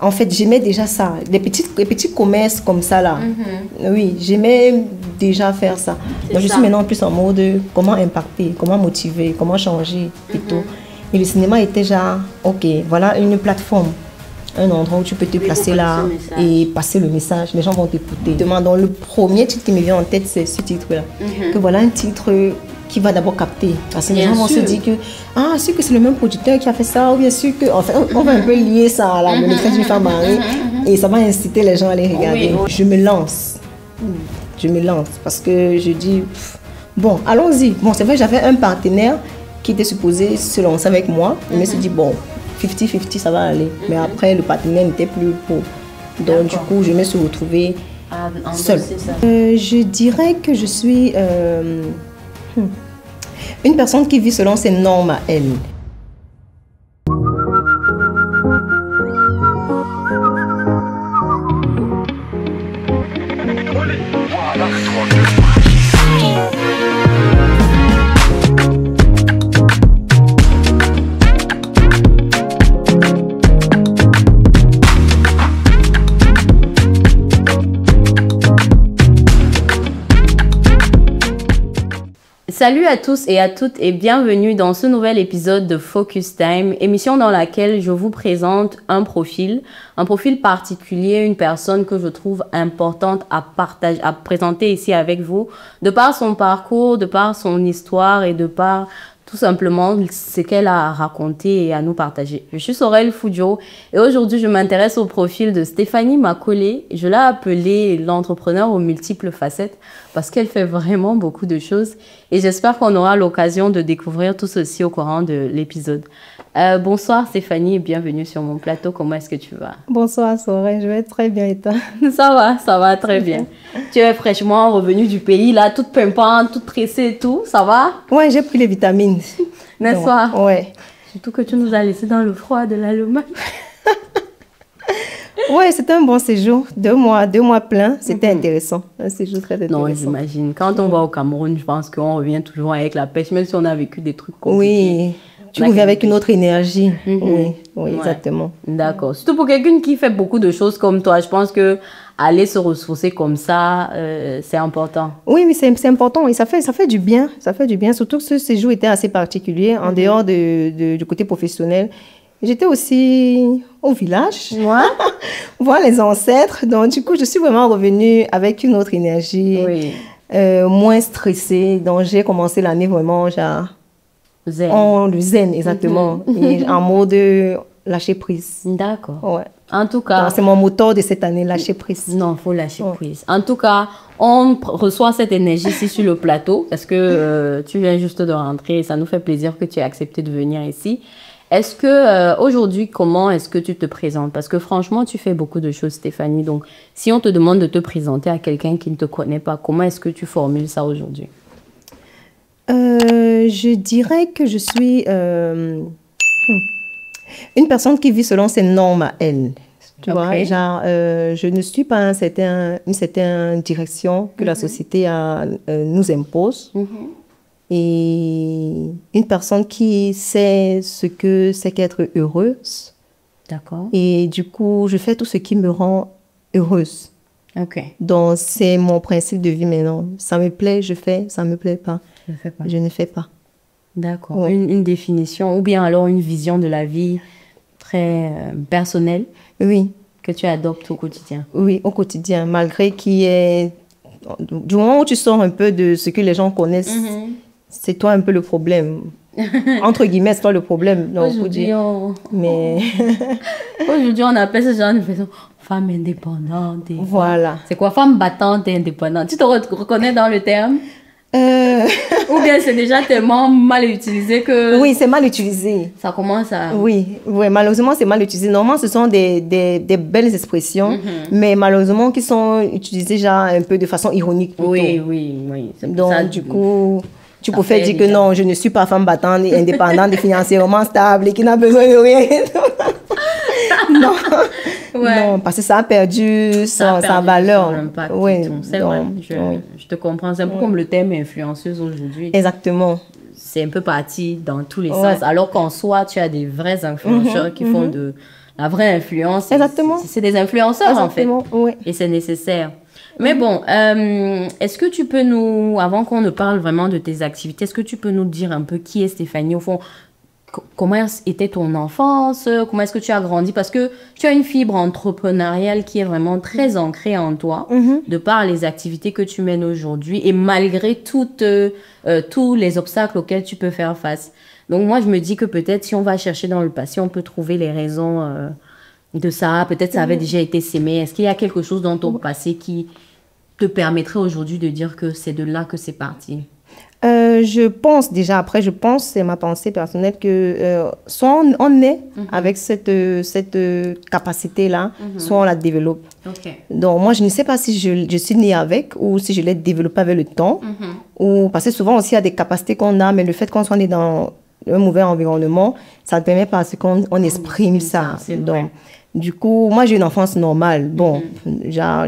En fait, j'aimais déjà ça, les petits commerces comme ça là. Oui, j'aimais déjà faire ça. Donc je suis maintenant plus en mode comment impacter, comment motiver, comment changer et tout. Et le cinéma était genre, ok, voilà une plateforme, un endroit où tu peux te placer là et passer le message. Les gens vont t'écouter. Donc le premier titre qui me vient en tête, c'est ce titre-là. Que voilà un titre qui va d'abord capter. Parce que les gens vont se dire que sûr que c'est le même producteur qui a fait ça, ou bien sûr que, enfin, on va un peu lier ça à le message d'une femme mariée et ça va inciter les gens à les regarder. Je me lance. Je me lance parce que je dis, bon, allons-y. Bon, c'est vrai, j'avais un partenaire qui était supposé se lancer avec moi. Il me s'est dit, bon, 50-50, ça va aller. Mais après, le partenaire n'était plus pour. Donc, du coup, je me suis retrouvée seule. Je dirais que je suis une personne qui vit selon ses normes à elle. Salut à tous et à toutes et bienvenue dans ce nouvel épisode de Focus Time, émission dans laquelle je vous présente un profil particulier, une personne que je trouve importante à partager, à présenter ici avec vous, de par son parcours, de par son histoire et de par tout simplement ce qu'elle a à raconter et à nous partager. Je suis Sorel Foudio et aujourd'hui je m'intéresse au profil de Stéphanie Macaulay. Je l'ai appelée l'entrepreneur aux multiples facettes parce qu'elle fait vraiment beaucoup de choses et j'espère qu'on aura l'occasion de découvrir tout ceci au courant de l'épisode. Bonsoir Stéphanie et bienvenue sur mon plateau. Comment est-ce que tu vas? Bonsoir Sorel, je vais très bien et toi? Ça va très bien. Tu es fraîchement revenue du pays là, toute pimpante, toute tressée et tout, ça va? Ouais, j'ai pris les vitamines. N'est-ce pas? Ouais. Surtout que tu nous as laissés dans le froid de l'Allemagne. Ouais, c'était un bon séjour. 2 mois pleins. C'était intéressant. Un séjour très intéressant. Non, j'imagine. Quand on va au Cameroun, je pense qu'on revient toujours avec la pêche, même si on a vécu des trucs compliqués. Oui, tu reviens avec une autre énergie. Oui, ouais. Exactement. D'accord. Surtout pour quelqu'un qui fait beaucoup de choses comme toi, je pense que aller se ressourcer comme ça, c'est important. Oui, c'est important. Et ça fait du bien. Ça fait du bien. Surtout que ce séjour était assez particulier. En dehors du côté professionnel, j'étais aussi au village, voir les ancêtres. Donc, du coup, je suis vraiment revenue avec une autre énergie, moins stressée. Donc, j'ai commencé l'année vraiment genre... Zen. Le zen, exactement. Et en mode lâcher prise. D'accord. Ouais. En tout cas... C'est mon moteur de cette année, lâcher prise. Non, il faut lâcher prise. En tout cas, on reçoit cette énergie ici sur le plateau parce que tu viens juste de rentrer et ça nous fait plaisir que tu aies accepté de venir ici. Est-ce que aujourd'hui, comment est-ce que tu te présentes? Parce que franchement, tu fais beaucoup de choses, Stéphanie. Donc, si on te demande de te présenter à quelqu'un qui ne te connaît pas, comment est-ce que tu formules ça aujourd'hui? Je dirais que je suis une personne qui vit selon ses normes à elle. Tu vois, genre, je ne suis pas une certaine direction que la société nous impose. Et une personne qui sait ce que c'est qu'être heureuse. D'accord. Et du coup, je fais tout ce qui me rend heureuse. Ok. Donc, c'est mon principe de vie maintenant. Ça me plaît, je fais. Ça ne me plaît pas. Je ne fais pas. D'accord. Ouais. Une définition ou bien alors une vision de la vie très personnelle. Oui. Que tu adoptes au quotidien. Oui, au quotidien. Malgré qu'il y ait... Du moment où tu sors un peu de ce que les gens connaissent, c'est toi un peu le problème. Entre guillemets, c'est toi le problème. Aujourd'hui, Aujourd'hui, on appelle ce genre de personne femme indépendante. Voilà. C'est quoi, femme battante et indépendante? Tu te reconnais dans le terme? Ou bien c'est déjà tellement mal utilisé que... Oui, c'est mal utilisé. Ça commence à... Oui, malheureusement, c'est mal utilisé. Normalement, ce sont des belles expressions, mais malheureusement, qui sont utilisées genre un peu de façon ironique. Plutôt. Oui. Donc, ça, du coup, tu pouvais dire que non, je ne suis pas femme battante et indépendante et financièrement stable et qui n'a besoin de rien. Non. Non, parce que ça a perdu sa valeur. C'est vrai, je te comprends. C'est un peu comme le thème influenceuse aujourd'hui. Exactement. C'est un peu parti dans tous les sens. Alors qu'en soi, tu as des vrais influenceurs qui font de la vraie influence, Exactement. c'est des influenceurs Exactement, en fait. oui. Et c'est nécessaire. Mais bon, est-ce que tu peux nous, avant qu'on ne parle vraiment de tes activités, est-ce que tu peux nous dire un peu qui est Stéphanie au fond? Comment était ton enfance? Comment est-ce que tu as grandi? Parce que tu as une fibre entrepreneuriale qui est vraiment très ancrée en toi, de par les activités que tu mènes aujourd'hui et malgré tous les obstacles auxquels tu peux faire face. Donc moi, je me dis que peut-être si on va chercher dans le passé, on peut trouver les raisons de ça. Peut-être ça avait déjà été sémé. Est-ce qu'il y a quelque chose dans ton passé qui te permettrait aujourd'hui de dire que c'est de là que c'est parti? Je pense déjà, après, c'est ma pensée personnelle que soit on est avec cette capacité-là, soit on la développe. Okay. Donc, moi, je ne sais pas si je suis née avec ou si je l'ai développée avec le temps. Ou, parce que souvent aussi, il y a des capacités qu'on a, mais le fait qu'on soit né dans un mauvais environnement, ça ne permet pas parce qu'on exprime ça. Donc, du coup, moi, j'ai une enfance normale. Bon, genre,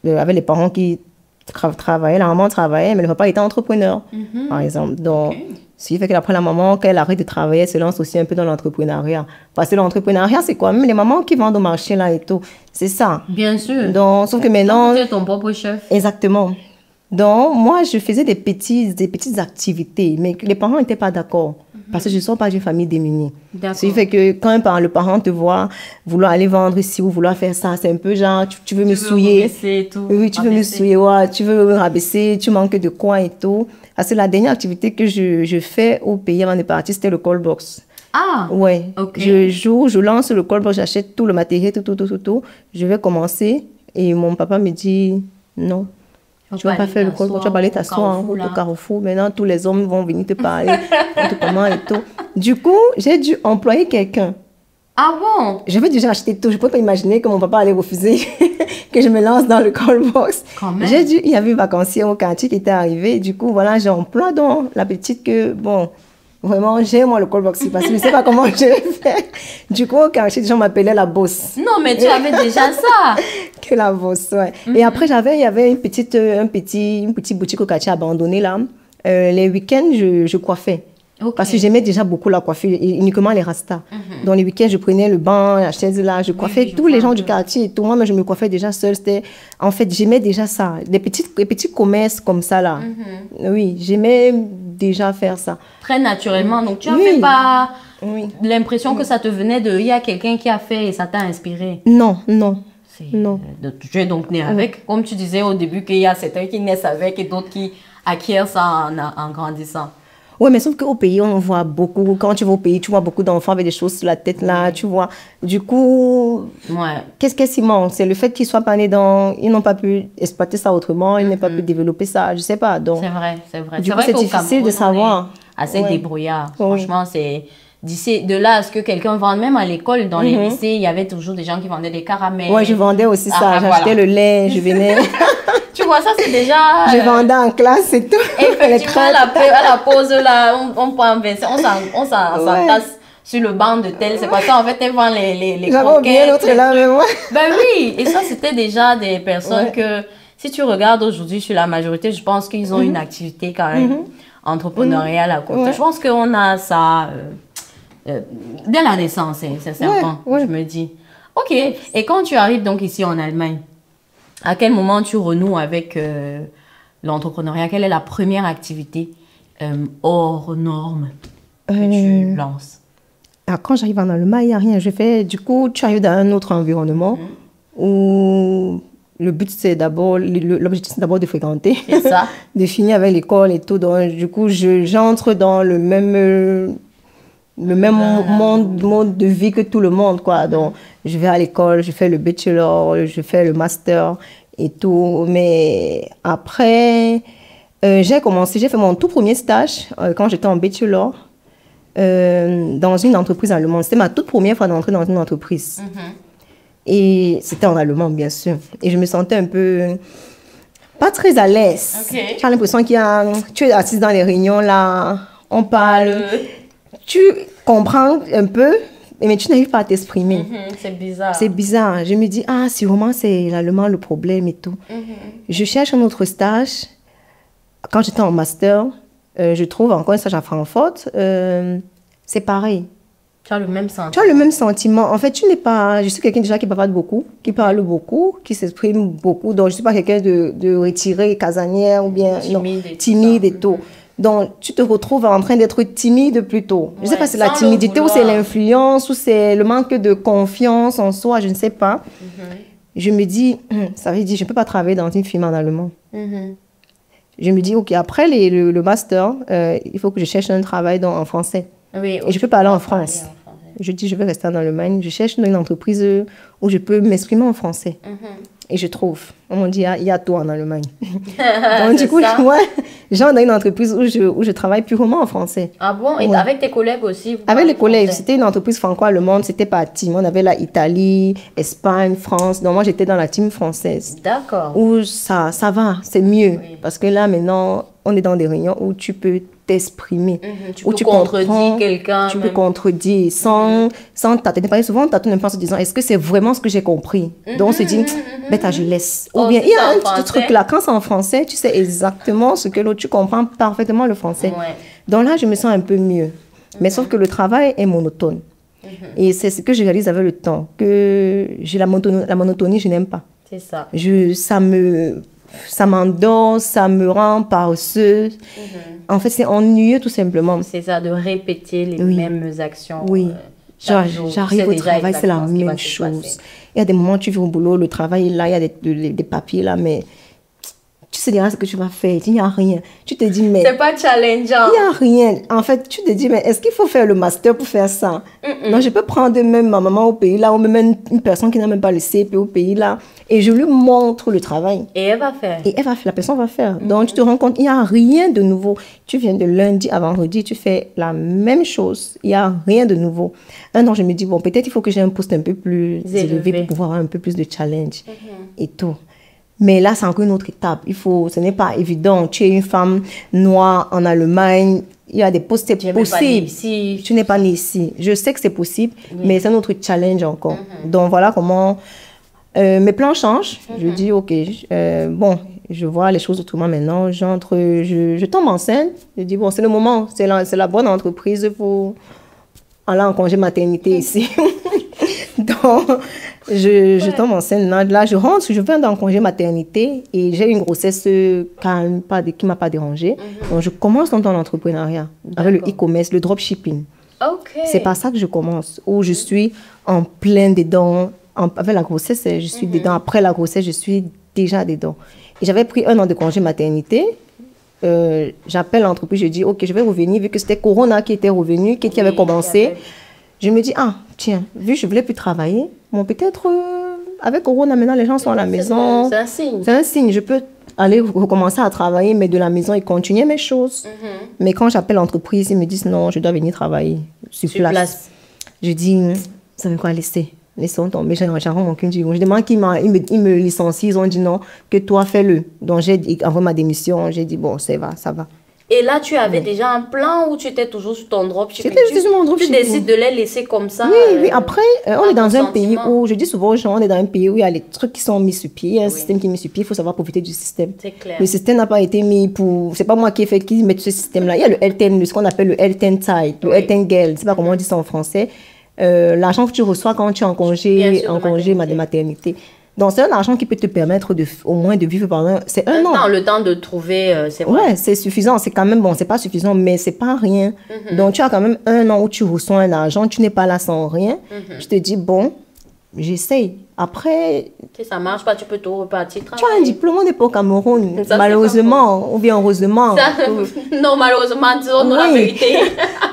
avec les parents qui travaillait, la maman travaillait, mais le papa était entrepreneur, par exemple. Donc, ce qui fait qu'après la maman, quand elle arrête de travailler, elle se lance aussi un peu dans l'entrepreneuriat. Parce que l'entrepreneuriat, c'est quoi? Même les mamans qui vendent au marché là et tout, c'est ça. Bien sûr. Donc, sauf que maintenant... Tu es ton propre chef. Exactement. Donc, moi, je faisais des petites activités, mais les parents n'étaient pas d'accord. Parce que je ne sors pas d'une famille démunie. Ce qui fait que quand le parent te voit vouloir aller vendre ici ou vouloir faire ça, c'est un peu genre, tu veux me souiller. Oui, tu veux me souiller, ouais, tu veux me rabaisser, tu manques de quoi et tout. Parce que la dernière activité que je fais au pays avant de partir, c'était le call box. Ah, ouais. Okay. Je lance le call box, j'achète tout le matériel, tout. Je vais commencer et mon papa me dit non. Tu vas pas faire le call box, tu vas pas aller t'asseoir au Carrefour. Maintenant, tous les hommes vont venir te parler, comment et tout. Du coup, j'ai dû employer quelqu'un. Ah bon? Je vais déjà acheter tout. Je ne peux pas imaginer que mon papa allait refuser que je me lance dans le call box. Il y avait une vacancière au quartier qui était arrivée. Du coup, voilà, j'emploie donc la petite que, bon, vraiment, j'ai moi le call box parce que je ne sais pas comment je vais faire. Du coup, au quartier, les gens m'appelaient la bosse. Non, mais tu avais déjà ça. Que la bosse, ouais. Et après, il y avait une petite boutique au quartier abandonnée là. Les week-ends, je coiffais. Okay. Parce que j'aimais déjà beaucoup la coiffure, uniquement les rastas. Dans les week-ends, je prenais le banc, la chaise là, je coiffais tous les gens du quartier et tout. Moi, je me coiffais déjà seule. En fait, j'aimais déjà ça. Des petits commerces comme ça là. Oui, j'aimais déjà faire ça. Très naturellement. Donc, tu n'avais pas l'impression que ça te venait de... Il y a quelqu'un qui a fait et ça t'a inspiré? Non. Tu es donc né avec, comme tu disais au début, qu'il y a certains qui naissent avec et d'autres qui acquièrent ça en grandissant. Oui, mais sauf qu'au pays, on voit beaucoup. Quand tu vas au pays, tu vois beaucoup d'enfants avec des choses sur la tête, là, tu vois. Du coup, qu'est-ce qui manque? C'est le fait qu'ils soient pas nés dans... Ils n'ont pas pu exploiter ça autrement, ils n'ont pas pu développer ça, je sais pas. Donc, c'est vrai. Du coup, c'est difficile de savoir. Assez débrouillard. Franchement, c'est... D'ici, de là à ce que quelqu'un vende, même à l'école, dans les lycées, il y avait toujours des gens qui vendaient des caramels. Oui, je vendais aussi ça. J'achetais le lait, je venais... Tu vois, ça, c'est déjà... Je vendais en classe et tout. Effectivement, à la pause, là, on prend un verset, on s'entasse sur le banc de tel. C'est parce qu'en fait, elles vendent les croquettes. J'avais oublié l'autre là, mais moi. Ben oui, et ça, c'était déjà des personnes que, si tu regardes aujourd'hui sur la majorité, je pense qu'ils ont une activité quand même entrepreneuriale à côté. Je pense qu'on a ça dès la naissance, c'est certain, je me dis. Ok, et quand tu arrives donc ici en Allemagne, à quel moment tu renoues avec l'entrepreneuriat? Quelle est la première activité hors norme que tu lances? Alors, quand j'arrive en Allemagne, il n'y a rien. Du coup, tu arrives dans un autre environnement où le but, c'est d'abord, l'objectif, c'est d'abord de fréquenter. C'est ça. De finir avec l'école et tout. Donc, du coup, j'entre dans le même monde de vie que tout le monde, quoi. Donc, je vais à l'école, je fais le bachelor, je fais le master et tout. Mais après, j'ai fait mon tout premier stage quand j'étais en bachelor dans une entreprise allemande. C'était ma toute première fois d'entrer dans une entreprise. Et c'était en allemand, bien sûr. Et je me sentais un peu... pas très à l'aise. Okay. J'ai l'impression tu es assise dans les réunions, là, on parle... Tu comprends un peu, mais tu n'arrives pas à t'exprimer. C'est bizarre. C'est bizarre. Je me dis, sûrement c'est l'allemand le problème et tout. Je cherche un autre stage. Quand j'étais en master, je trouve encore un stage à Francfort. C'est pareil. Tu as le même sentiment. Tu as le même sentiment. En fait, tu n'es pas... Je suis quelqu'un déjà qui parle beaucoup, qui parle beaucoup, qui s'exprime beaucoup. Donc, je ne suis pas quelqu'un de retiré, casanière ou bien timide et tout. Donc, tu te retrouves en train d'être timide plutôt. Je ne sais pas si c'est la timidité ou c'est l'influence ou c'est le manque de confiance en soi, je ne sais pas. Je me dis, ça veut dire, je ne peux pas travailler dans une firme en allemand. Je me dis, OK, après le master, il faut que je cherche un travail en français. Oui, et je ne peux pas aller en France. Je dis, je vais rester en Allemagne. Je cherche une entreprise où je peux m'exprimer en français. Et je trouve. On m'a dit, il y a tout en Allemagne. Donc, du coup, j'entre dans une entreprise où je travaille purement en français. Ah bon? Et avec tes collègues aussi? Avec les collègues. C'était une entreprise franco-allemande. C'était par team. On avait la Italie, Espagne, France. Donc, moi, j'étais dans la team française. D'accord. Où ça va, c'est mieux. Oui. Parce que là, maintenant, on est dans des réunions où tu peux t'exprimer. Où tu contredis quelqu'un. Tu peux contredire sans t'attendre. Souvent, on t'attend en se disant, est-ce que c'est vraiment ce que j'ai compris? Donc, on se dit, bêta, je laisse. Ou bien, il y a un petit truc là, quand c'est en français, tu sais exactement ce que l'autre, tu comprends parfaitement le français. Donc là, je me sens un peu mieux. Mais sauf que le travail est monotone. Et c'est ce que je réalise avec le temps, que j'ai la monotonie, je n'aime pas. C'est ça. Ça m'endort, ça me rend paresseuse. En fait, c'est ennuyeux tout simplement. C'est ça, de répéter les mêmes actions. Oui. J'arrive au travail, c'est la même chose. Il y a des moments où tu vas au boulot, le travail est là, il y a des papiers là, mais tu sais déjà ce que tu vas faire, il n'y a rien. Tu te dis, mais... C'est pas challengeant. Il n'y a rien. En fait, tu te dis, mais est-ce qu'il faut faire le master pour faire ça? Non, je peux prendre même ma maman au pays là, ou même une personne qui n'a même pas le CP au pays là, et je lui montre le travail. Et elle va faire. Et elle va faire, la personne va faire. Donc, tu te rends compte, il n'y a rien de nouveau. Tu viens de lundi à vendredi, tu fais la même chose. Il n'y a rien de nouveau. Donc, je me dis, bon, peut-être il faut que j'ai un poste un peu plus élevé pour pouvoir avoir un peu plus de challenge et tout. Mais là, c'est encore une autre étape. Ce n'est pas évident. Tu es une femme noire en Allemagne. Il y a des postes, c'est possible. Tu n'es pas née ici. Je sais que c'est possible, mais c'est un autre challenge encore. Donc, voilà comment mes plans changent. Je dis, OK, bon, je vois les choses autrement maintenant. Je tombe enceinte. Je dis, bon, c'est le moment. C'est la bonne entreprise pour aller en congé maternité ici. Donc, je tombe enceinte. Là, je rentre, je viens d'un congé maternité et j'ai une grossesse calme, qui ne m'a pas dérangée. Donc, je commence dans l'entrepreneuriat avec le e-commerce, le dropshipping. C'est par ça que je commence, où je suis en plein dedans. Avec la grossesse, je suis dedans. Après la grossesse, je suis déjà dedans. Et j'avais pris 1 an de congé maternité. J'appelle l'entreprise, je dis, OK, je vais revenir, vu que c'était Corona qui était revenu, qui avait commencé. Je me dis, tiens, vu que je ne voulais plus travailler, bon, peut-être avec Corona, maintenant, les gens sont à la maison. C'est un signe. C'est un signe. Je peux aller recommencer à travailler, mais de la maison et continuer mes choses. Mais quand j'appelle l'entreprise, ils me disent, non, je dois venir travailler sur place. Je dis, ça veut quoi laisser? Laissons tomber, j'en rends aucune du. Je demande qu'ils me licencient, ils ont dit non, que toi fais-le. Donc j'ai envoyé ma démission, j'ai dit bon, ça va. Et là, tu avais déjà un plan ou tu étais toujours sur ton dropshipping? J'étais sur mon dropshipping. Tu décides de les laisser comme ça? Oui. Après, on est dans un pays où, je dis souvent aux gens, on est dans un pays où il y a les trucs qui sont mis sur pied. Il y a un système qui est mis sur pied, il faut savoir profiter du système. C'est clair. Le système n'a pas été mis pour... C'est pas moi qui met ce système-là. Il y a le L10, ce qu'on appelle le L10 tide, le L10 gel. Je ne sais pas comment on dit ça en français. L'argent que tu reçois quand tu es en congé de maternité. Donc, c'est un argent qui peut te permettre au moins de vivre pendant... C'est un an. Le temps de trouver... Ouais, c'est suffisant. C'est quand même... Bon, c'est pas suffisant, mais c'est pas rien. Donc, tu as quand même 1 an où tu reçois un argent. Tu n'es pas là sans rien. Je te dis, bon, j'essaye. Après... Si ça marche pas, tu peux tout repartir travailler. Tu as un diplôme, on n'est pas au Cameroun, malheureusement, ou bien heureusement. Non, malheureusement, disons-nous la vérité.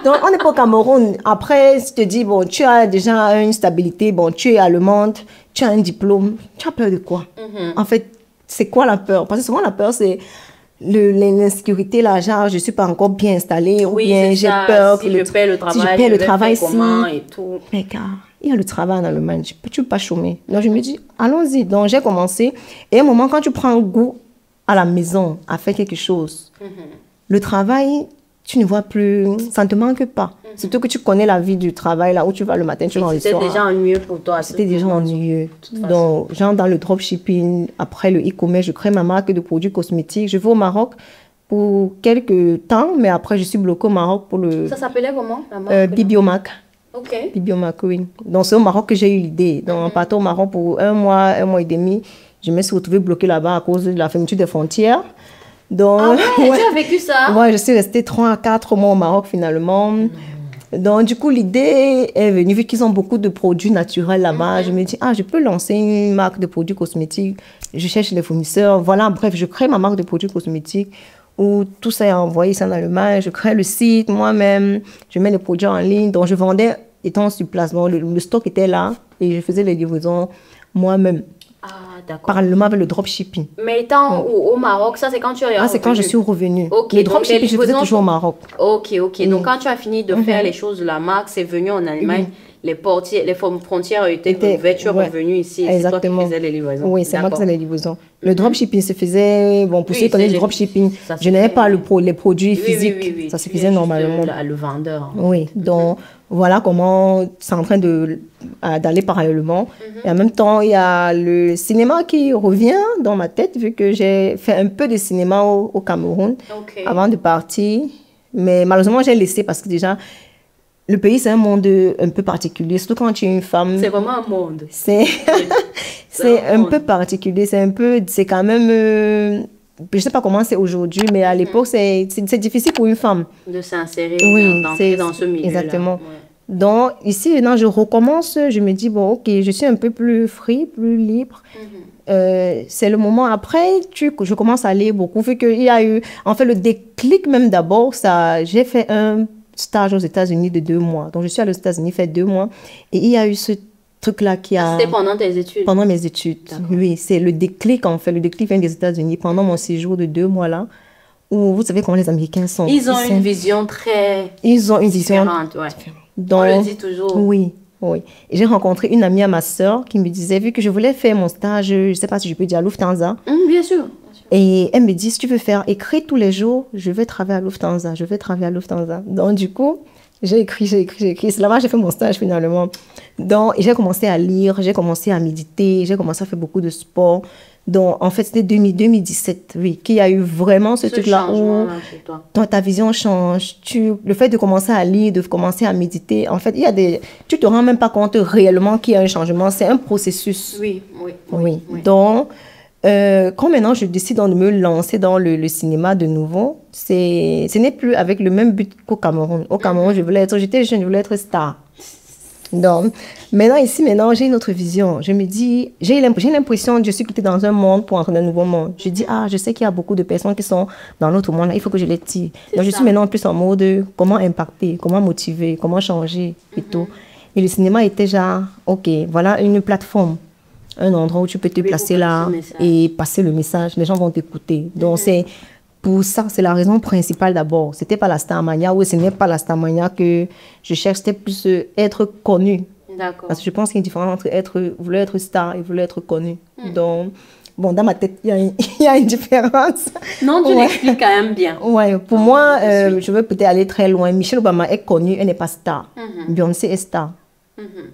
Donc, on n'est pas au Cameroun. Après, je te dis, bon, tu as déjà une stabilité, bon, tu es allemande, tu as un diplôme, tu as peur de quoi? En fait, c'est quoi la peur? Parce que souvent, la peur, c'est l'insécurité, là, genre, je ne suis pas encore bien installée, ou bien j'ai peur si je perds le travail, si je perds le travail, comment et tout. Mais car, il y a le travail en Allemagne, tu ne peux pas chômer. Donc, je me dis, allons-y. Donc, j'ai commencé. Et à un moment, quand tu prends goût à la maison, à faire quelque chose, le travail, tu ne vois plus, ça ne te manque pas. Surtout que tu connais la vie du travail, là où tu vas le matin, tu vas le soir. C'était déjà ennuyeux pour toi. C'était déjà ennuyeux. Donc, genre dans le dropshipping, après le e-commerce, je crée ma marque de produits cosmétiques. Je vais au Maroc pour quelques temps, mais après, je suis bloquée au Maroc pour le... Ça s'appelait comment, la marque? Bibiomac. Ok. Bibi au Maroc, oui. Donc, c'est au Maroc que j'ai eu l'idée. Donc, en partant au Maroc pour un mois et demi, je me suis retrouvée bloquée là-bas à cause de la fermeture des frontières. Donc, Ah ouais, tu as vécu ça? Ouais, je suis restée 3 à 4 mois au Maroc finalement. Donc, du coup, l'idée est venue, vu qu'ils ont beaucoup de produits naturels là-bas. Je me dis, je peux lancer une marque de produits cosmétiques. Je cherche les fournisseurs. Voilà, bref, je crée ma marque de produits cosmétiques où tout ça est envoyé en Allemagne. Je crée le site moi-même. Je mets les produits en ligne. Donc, je vendais étant sur place. Donc, le stock était là et je faisais les livraisons moi-même. Ah, d'accord. Parallèlement avec le dropshipping. Mais étant au Maroc, ça c'est quand tu es revenu? C'est quand je suis revenue. Ok, Les dropshipping, je faisais toujours au Maroc. Ok. Donc quand tu as fini de faire les choses de la marque, c'est venu en Allemagne, les frontières étaient ouvertes, tu es revenu ici et c'est toi qui faisais les livraisons. Oui, c'est moi qui faisais les livraisons. Le dropshipping se faisait, pour ceux qui connaissent le dropshipping, je n'avais pas les produits physiques, ça se faisait normalement. Le vendeur. Oui, donc voilà comment c'est en train d'aller parallèlement. Et en même temps, il y a le cinéma qui revient dans ma tête, vu que j'ai fait un peu de cinéma au Cameroun avant de partir. Mais malheureusement, j'ai laissé parce que déjà, le pays, c'est un monde un peu particulier, surtout quand tu es une femme. C'est vraiment un monde. C'est un peu particulier, c'est quand même, je ne sais pas comment c'est aujourd'hui, mais à l'époque, c'est difficile pour une femme. De s'insérer, d'entrer dans ce milieu-là. Exactement. Ouais. Donc, ici, maintenant, je recommence, je me dis, bon, ok, je suis un peu plus free, plus libre. C'est le moment. Après, je commence à lire beaucoup, vu qu'il y a eu, en fait, le déclic même d'abord, j'ai fait un stage aux États-Unis de 2 mois. Donc, je suis allée aux États-Unis, fait 2 mois. Et il y a eu ce truc-là qui a... C'était pendant tes études? Pendant mes études. Oui, c'est le déclic, en fait. Le déclic vient des États-Unis pendant mon séjour de 2 mois-là, où vous savez comment les Américains sont. Ils ont une vision très... Ils ont une vision... différente, ouais. Donc, on le dit toujours. Oui. Et j'ai rencontré une amie à ma soeur qui me disait, vu que je voulais faire mon stage, je ne sais pas si je peux dire à Lufthansa. Bien sûr. Et elle me dit, si tu veux faire écrire tous les jours, je vais travailler à Lufthansa. Donc, du coup, j'ai écrit. C'est là-bas que j'ai fait mon stage finalement. Donc, j'ai commencé à lire, j'ai commencé à méditer, j'ai commencé à faire beaucoup de sport. Donc, en fait, c'était 2017, oui, qu'il y a eu vraiment ce truc-là où ta vision change. Le fait de commencer à lire, de commencer à méditer, en fait, tu ne te rends même pas compte réellement qu'il y a un changement. C'est un processus. Oui. Donc, quand maintenant je décide de me lancer dans le cinéma de nouveau, ce n'est plus avec le même but qu'au Cameroun. Au Cameroun, j'étais jeune, je voulais être star. Donc, maintenant, j'ai une autre vision. Je me dis, j'ai l'impression que je suis quittée dans un monde pour entrer dans un nouveau monde. Je dis, je sais qu'il y a beaucoup de personnes qui sont dans l'autre monde, il faut que je les tire. Donc, je suis maintenant plus en mode comment impacter, comment motiver, comment changer et tout. Et le cinéma était genre, ok, voilà une plateforme, un endroit où tu peux te placer là et passer le message. Les gens vont t'écouter. Donc, pour ça, c'est la raison principale d'abord. Ce n'était pas la Starmania, ce n'est pas la Starmania que je cherche, c'était plus être connu. D'accord. Parce que je pense qu'il y a une différence entre vouloir être star et vouloir être connu. Donc, bon, dans ma tête, il y a une différence. Non, tu l'expliques quand même bien. Ouais, pour moi, je veux peut-être aller très loin. Michelle Obama est connue, elle n'est pas star. Beyoncé est star,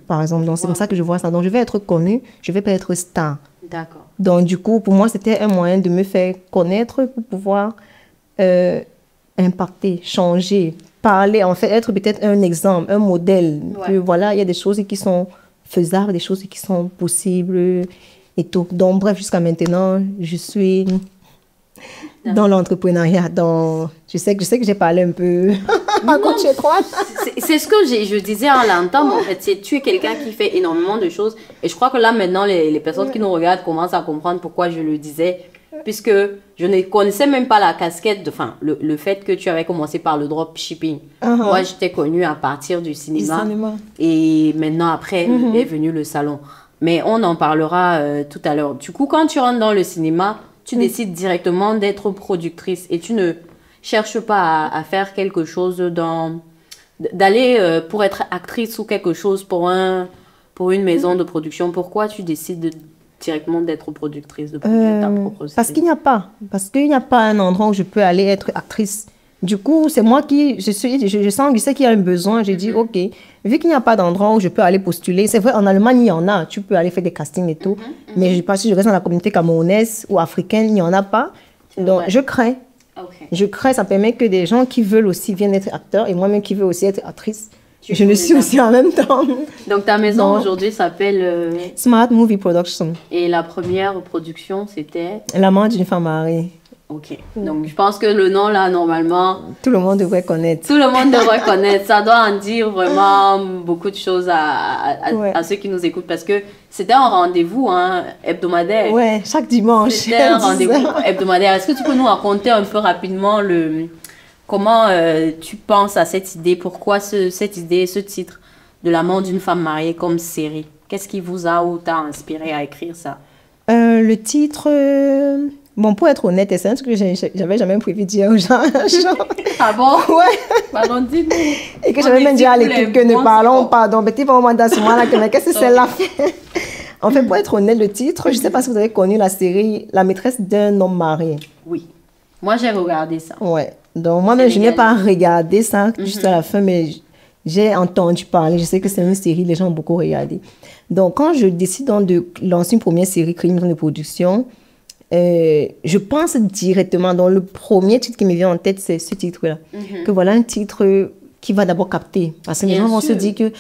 par exemple. Donc, c'est comme ça que je vois ça. Donc, je vais être connue, je ne vais pas être star. D'accord. Donc, du coup, pour moi, c'était un moyen de me faire connaître pour pouvoir impacter, changer, parler, en fait, être peut-être un exemple, un modèle. Que, voilà, il y a des choses qui sont faisables, des choses qui sont possibles et tout. Donc, bref, jusqu'à maintenant, je suis dans l'entrepreneuriat. Je sais que j'ai parlé un peu à gauche et droite. C'est ce que je disais en l'entendant. En fait, tu es quelqu'un qui fait énormément de choses. Et je crois que là, maintenant, les personnes qui nous regardent commencent à comprendre pourquoi je le disais. Puisque je ne connaissais même pas la casquette, le fait que tu avais commencé par le dropshipping. Moi, je t'ai connue à partir du cinéma. Et maintenant, après, est venu le salon. Mais on en parlera tout à l'heure. Du coup, quand tu rentres dans le cinéma, tu décides directement d'être productrice et tu ne cherches pas à faire quelque chose d'aller pour être actrice ou quelque chose pour une maison de production. Pourquoi tu décides directement d'être productrice, de produire ta propre série? Parce qu'il n'y a pas un endroit où je peux aller être actrice. Du coup, c'est moi qui, je sais qu'il y a un besoin. J'ai dit, ok, vu qu'il n'y a pas d'endroit où je peux aller postuler, c'est vrai, en Allemagne, il y en a, tu peux aller faire des castings et tout, mais je ne sais pas si je reste dans la communauté camerounaise ou africaine, il n'y en a pas. Donc, je crée. Okay. Je crée, ça permet que des gens qui veulent aussi viennent être acteurs et moi-même qui veux aussi être actrice, Je le suis aussi en même temps. Donc, ta maison aujourd'hui s'appelle Smart Movie Production. Et la première production, c'était L'amant d'une femme mariée. Ok. Donc, je pense que le nom, là, normalement... Tout le monde devrait connaître. Tout le monde devrait connaître. Ça doit en dire vraiment beaucoup de choses à ceux qui nous écoutent parce que c'était un rendez-vous hebdomadaire. Ouais, chaque dimanche. C'était un rendez-vous hebdomadaire. Est-ce que tu peux nous raconter un peu rapidement comment tu penses à cette idée? Pourquoi cette idée, ce titre de l'amant d'une femme mariée comme série? Qu'est-ce qui vous a ou t'a inspiré à écrire ça? Le titre... Bon, pour être honnête, c'est un truc que j'avais jamais prévu de dire aux gens. Ah bon? Ouais. Pardon, dis-nous. Et que j'avais même dit à l'équipe que ne parlons pas. Donc, petit moment dans ce moment-là, mais qu'est-ce que celle-là fait? En fait, pour être honnête, le titre, je ne sais pas si vous avez connu la série La maîtresse d'un homme marié. Oui. Moi, j'ai regardé ça. Ouais. Donc, moi-même, je n'ai pas regardé ça juste à la fin, mais j'ai entendu parler. Je sais que c'est une série, les gens ont beaucoup regardé. Donc, quand je décide de lancer une première série, créer une maison de production, je pense directement dans le premier titre qui me vient en tête, c'est ce titre-là. Que voilà un titre qui va d'abord capter. Parce que les gens vont se dire que,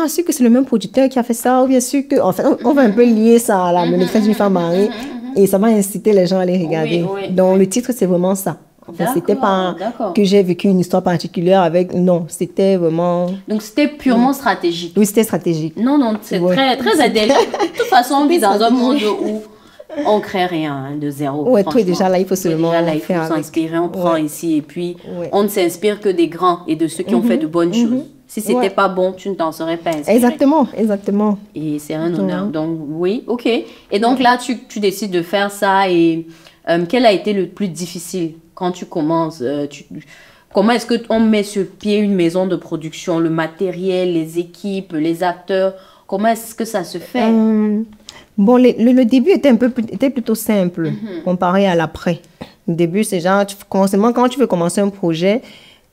sûr que c'est le même producteur qui a fait ça, ou bien sûr que, en fait, on va un peu lier ça à la maîtresse d'une femme mariée, et ça va inciter les gens à les regarder. Oui. Donc, le titre, c'est vraiment ça. En fait, c'était pas que j'ai vécu une histoire particulière avec, non, c'était vraiment... Donc, c'était purement stratégique. Oui, c'était stratégique. Non, c'est très, très intelligent. De toute façon, on vit dans un monde où on ne crée rien de zéro. Oui, tout est déjà là, il faut seulement il faut s'inspirer, on prend ici et puis on ne s'inspire que des grands et de ceux qui ont fait de bonnes choses. Si ce n'était pas bon, tu ne t'en serais pas inspiré. Exactement. Et c'est un honneur. Donc, oui, ok. Et donc là, tu décides de faire ça et quel a été le plus difficile quand tu commences Comment est-ce qu'on met sur pied une maison de production, le matériel, les équipes, les acteurs? Comment est-ce que ça se fait? Bon, le début était plutôt simple comparé à l'après. Le début, c'est genre, quand tu veux commencer un projet,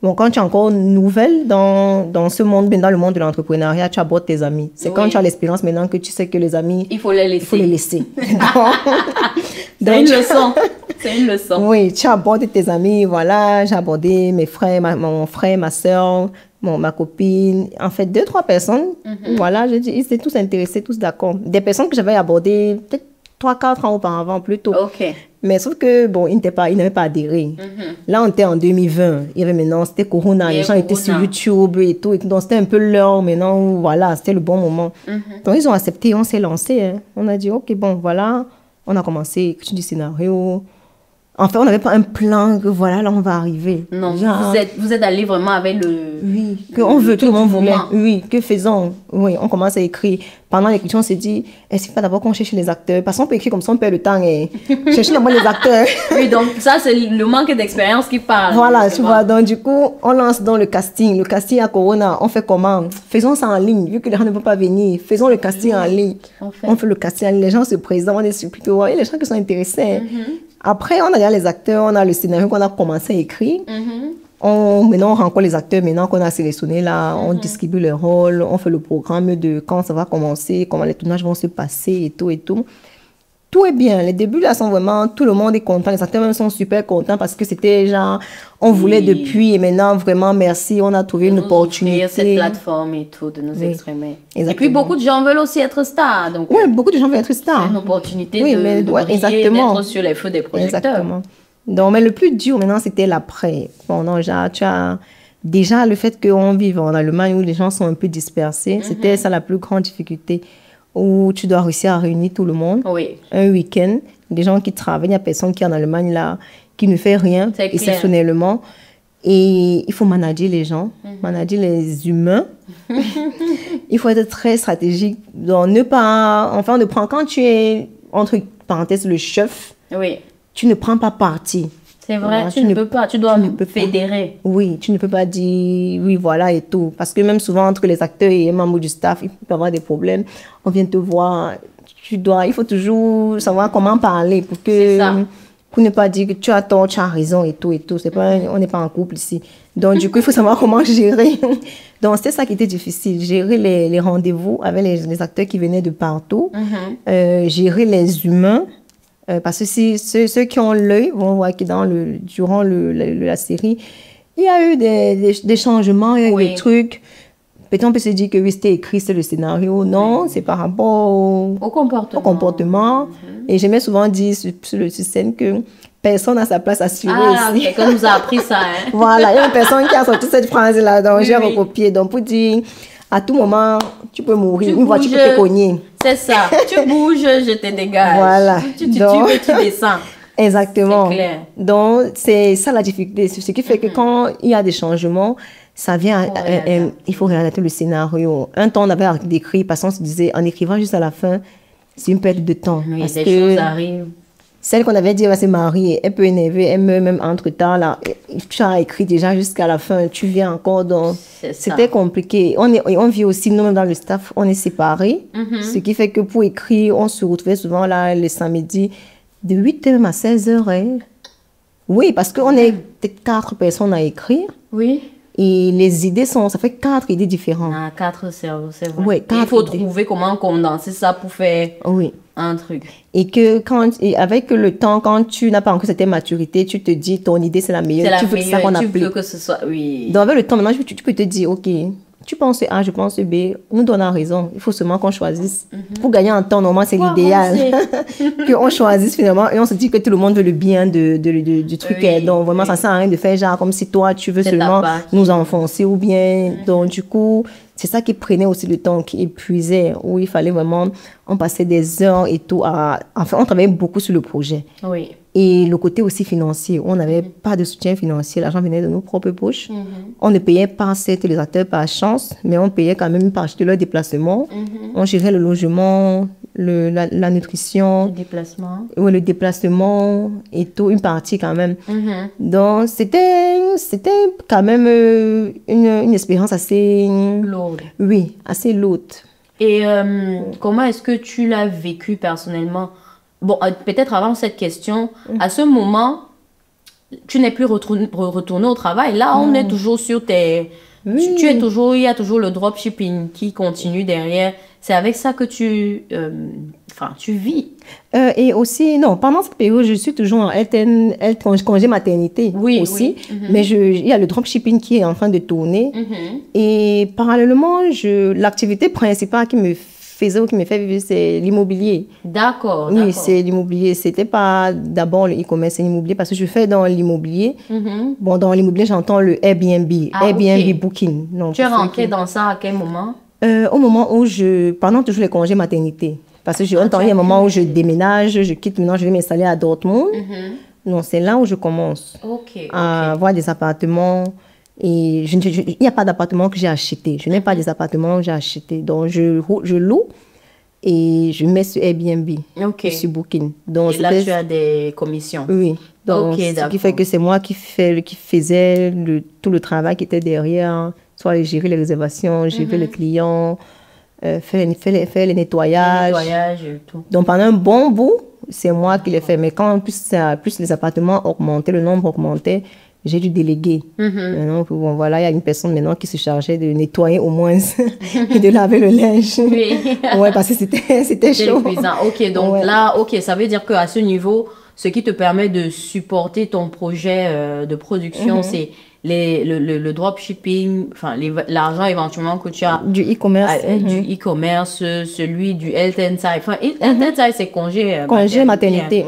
bon, quand tu es encore nouvelle dans ce monde, dans le monde de l'entrepreneuriat, tu abordes tes amis. C'est quand tu as l'expérience maintenant que tu sais que les amis... Il faut les laisser. C'est une leçon. C'est une leçon. Oui, tu abordes tes amis, voilà. J'ai abordé mes frères, mon frère, ma soeur, ma copine. En fait, 2-3 personnes, voilà, ils étaient tous intéressés, tous d'accord. Des personnes que j'avais abordées peut-être 3-4 ans auparavant, plutôt. Ok. Mais sauf que, bon, ils n'avaient pas adhéré. Là, on était en 2020. Il y avait maintenant, c'était Corona. Les gens étaient sur YouTube et tout. Donc, c'était un peu l'heure. Maintenant, voilà, c'était le bon moment. Donc, ils ont accepté. On s'est lancé. Hein. On a dit, OK, bon, voilà. On a commencé, écrire du scénario. En fait, on n'avait pas un plan que voilà, là, on va arriver. Non, vous êtes allé vraiment avec le... Oui, qu'on veut, tout le monde voulait. Oui, que faisons. Oui, on commence à écrire. Pendant l'écriture, on s'est dit, est-ce qu'il faut d'abord qu'on cherche les acteurs? Parce qu'on peut écrire comme ça, on perd le temps et chercher d'abord les acteurs. Oui, donc ça, c'est le manque d'expérience qui parle. Voilà, tu vois. Donc, du coup, on lance dans le casting. Le casting à Corona, on fait comment? Faisons ça en ligne, vu que les gens ne peuvent pas venir. Faisons le casting en ligne. On fait le casting en ligne. Les gens se présentent, on est surpris. Il y a les gens qui sont intéressés. Après, on a déjà les acteurs, on a le scénario qu'on a commencé à écrire. Maintenant, on rencontre les acteurs, maintenant qu'on a sélectionné là, on distribue les rôles, on fait le programme de quand ça va commencer, comment les tournages vont se passer et tout et tout. Tout est bien. Les débuts là sont vraiment, tout le monde est content. Les acteurs même sont super contents parce que c'était genre, on voulait depuis et maintenant vraiment merci, on a trouvé une opportunité. Cette plateforme et tout, de nous exprimer. Exactement. Et puis beaucoup de gens veulent aussi être stars. Oui, beaucoup de gens veulent être stars. C'est une opportunité de briller, d'être sur les feux des projecteurs. Exactement. Donc, mais le plus dur maintenant, c'était l'après. Bon, non, genre, tu as déjà le fait qu'on vive en Allemagne où les gens sont un peu dispersés. C'était ça la plus grande difficulté. Où tu dois réussir à réunir tout le monde. Oui. Un week-end. Des gens qui travaillent, il n'y a personne qui est en Allemagne là, qui ne fait rien exceptionnellement. Et il faut manager les gens, manager les humains. Il faut être très stratégique. Donc, ne pas... Enfin, on ne prend... Quand tu es, entre parenthèses, le chef, tu ne prends pas parti. C'est vrai, tu ne peux pas, tu dois fédérer. Oui, tu ne peux pas dire oui, voilà et tout. Parce que même souvent, entre les acteurs et les membres du staff, il peut y avoir des problèmes. On vient te voir, il faut toujours savoir comment parler pour ne pas dire que tu as tort, tu as raison et tout et tout. C'est pas, on n'est pas en couple ici. Donc, du coup, il faut savoir comment gérer. Donc, c'était ça qui était difficile. Gérer les rendez-vous avec les acteurs qui venaient de partout. Gérer les humains. Parce que si ceux qui ont l'œil vont voir que durant la série, il y a eu des changements, il y a eu des trucs. peut-être on peut se dire que oui, c'était écrit, c'est le scénario. Non, c'est par rapport Au comportement. au comportement. Et j'aimais souvent dire sur scène que personne n'a sa place assurée ici. Quelqu'un nous a appris ça. Hein? Voilà, il y a une personne qui a sorti cette phrase-là, donc j'ai Oui. recopié. Donc pour dire, à tout moment, tu peux mourir, Tu une voiture peut bouges. te cogner. C'est ça. Tu bouges, je te dégage. Voilà. Tu Donc- veux, tu descends. Exactement. C'est clair. Donc, c'est ça la difficulté. C'est ce qui fait que quand il y a des changements, ça vient, il faut réadapter le scénario. Un temps, on avait décrit, parce qu'on se disait, en écrivant juste à la fin, c'est une perte de temps. Oui, parce des que choses arrivent. celle qu'on avait dit, elle va se marier, elle peut énerver, elle meurt même entre-temps, là. Tu as écrit déjà jusqu'à la fin, tu viens encore, donc C'est ça. c'était compliqué. On vit aussi, nous, dans le staff, on est séparés, ce qui fait que pour écrire, on se retrouvait souvent là, le samedi, de 8h à 16h. Hein. Oui, parce qu'on est 4 personnes à écrire, Oui. et les idées sont, ça fait 4 idées différentes. Ah, 4 cerveaux, c'est vrai. Ouais, Et il 4 faut idées. trouver comment condenser ça pour faire Oui. un truc. Et que avec le temps, quand tu n'as pas encore cette maturité, tu te dis, ton idée, c'est la meilleure. C'est la tu veux que ça meilleure. qu'on Tu applique. veux que ce soit... Oui. Donc, avec le temps, maintenant, tu peux te dire, OK, tu penses A, je pense B, nous donnons raison. Il faut seulement qu'on choisisse. Pour gagner en temps, normalement, c'est Pour l'idéal. avancer. Qu'on choisisse finalement et on se dit que tout le monde veut le bien du truc. Oui, Donc, vraiment, oui. ça sert à rien de faire genre comme si toi, tu veux C'est seulement ta part. nous enfoncer ou bien. Donc, du coup, c'est ça qui prenait aussi le temps, qui épuisait, où il fallait vraiment, on passait des heures et tout enfin, on travaillait beaucoup sur le projet. Oui. Et le côté aussi financier, on n'avait pas de soutien financier, l'argent venait de nos propres poches. On ne payait pas certes les acteurs par chance, mais on payait quand même une partie de leur déplacement. On gérait le logement, la nutrition, Le déplacement. ouais, le déplacement et tout, une partie quand même. Donc c'était quand même une expérience assez, Lourd. oui, assez lourde. Et comment est-ce que tu l'as vécu personnellement? Bon, peut-être avant cette question, à ce moment, tu n'es plus retourné au travail. Là, on est toujours sur tes... Oui. Tu es toujours, il y a toujours le dropshipping qui continue derrière. C'est avec ça que tu vis. Et aussi, non, pendant cette période, je suis toujours en congé maternité Oui, aussi. oui. Mais il y a le dropshipping qui est en train de tourner. Et parallèlement, l'activité principale qui me fait vivre, c'est l'immobilier. D'accord. Oui, c'est l'immobilier. C'était pas d'abord le e-commerce, c'est l'immobilier parce que je fais dans l'immobilier. Bon, dans l'immobilier, j'entends le Airbnb, Airbnb ok. Booking. Donc, Tu es pour ceux rentrée qui- dans ça à quel moment? Au moment où pendant toujours les congés maternité. Parce que il y a un moment où je déménage, je quitte, maintenant je vais m'installer à Dortmund. Donc c'est là où je commence Ok. à avoir des appartements. Et il n'y a pas d'appartement que j'ai acheté. Je n'ai pas des appartements que j'ai achetés. Donc je loue et je mets sur Airbnb, Ok. sur Booking. Donc, Et là, c'était- tu as des commissions. Oui. Donc, Ok, ce qui d'accord. fait que c'est moi qui faisais tout le travail qui était derrière, soit gérer les réservations, gérer les clients, faire les nettoyages. Nettoyage et tout. Donc, pendant un bon bout, c'est moi qui l'ai fait. Mais quand plus les appartements augmentaient, le nombre augmentait, j'ai dû déléguer. Maintenant, bon, voilà, il y a une personne maintenant qui se chargeait de nettoyer au moins et de laver le linge. Oui. Ouais, parce que c'était C'est chaud. épuisant. Ok, donc Ouais. là, ok, ça veut dire qu'à ce niveau, ce qui te permet de supporter ton projet de production, c'est le dropshipping, enfin, l'argent éventuellement que tu as Du e-commerce. du e-commerce, celui du health and side. Enfin, health and side, c'est congé Congé maternité.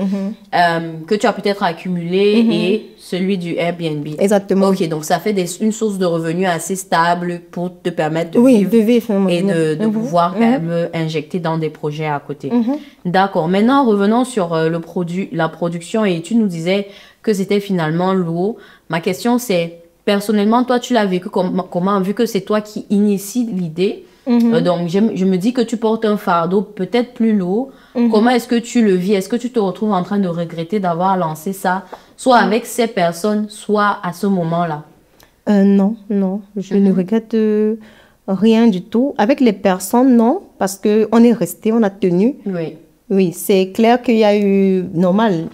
que tu as peut-être accumulé et celui du Airbnb. Exactement. Ok, donc ça fait une source de revenus assez stable pour te permettre de Oui, vivre vivre. et de pouvoir quand même injecter dans des projets à côté. D'accord. Maintenant, revenons sur la production et tu nous disais que c'était finalement lourd. Ma question, c'est, personnellement, toi, tu l'as vécu comment, vu que c'est toi qui initie l'idée. Donc, je me dis que tu portes un fardeau peut-être plus lourd. Comment est-ce que tu le vis? Est-ce que tu te retrouves en train de regretter d'avoir lancé ça, soit avec ces personnes, soit à ce moment-là? Non, je ne regrette rien du tout. Avec les personnes, non, parce qu'on est resté, on a tenu. Oui. Oui, c'est clair qu'il y a eu, normal,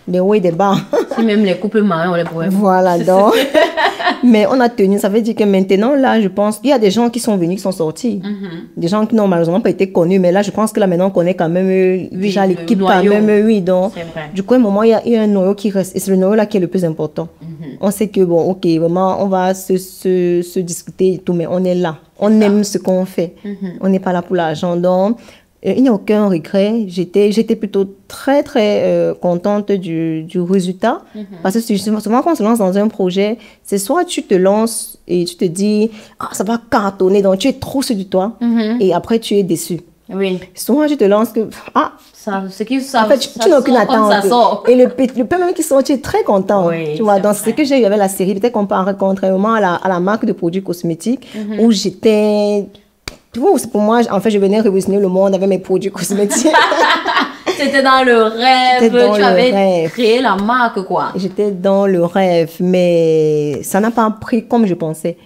des hauts et des bas. Si même les couples mariés, on les pourrait. Voilà, donc. Mais on a tenu, ça veut dire que maintenant, là, je pense, il y a des gens qui sont venus, qui sont sortis. Des gens qui n'ont malheureusement pas été connus, mais là, je pense que là, maintenant, on connaît quand même déjà le l'équipe, quand noyau. même, oui. Donc, C'est vrai. du coup, à un moment, il y a un noyau qui reste, et c'est le noyau là qui est le plus important. On sait que, bon, ok, vraiment, on va se discuter et tout, mais on est là. On aime ce qu'on fait. On n'est pas là pour l'argent. Donc, il n'y a aucun regret. J'étais plutôt très, très contente du résultat. Parce que souvent, quand on se lance dans un projet, c'est soit tu te lances et tu te dis, ah, ça va cartonner, donc tu es trop sur du toit. Et après, tu es déçu. Oui. Souvent, tu te lances que, ah, c'est qui ça, en fait, tu n'as aucune attente. Ça sort. Et le peu même qui sort, tu es très content. Oui, tu vois, donc c'est ce que j'ai eu avec la série. Peut-être contrairement à la marque de produits cosmétiques, où j'étais... Pour moi, en fait, je venais révolutionner le monde avec mes produits cosmétiques. C'était dans le rêve, tu avais créé la marque, quoi. J'étais dans le rêve, mais ça n'a pas pris comme je pensais.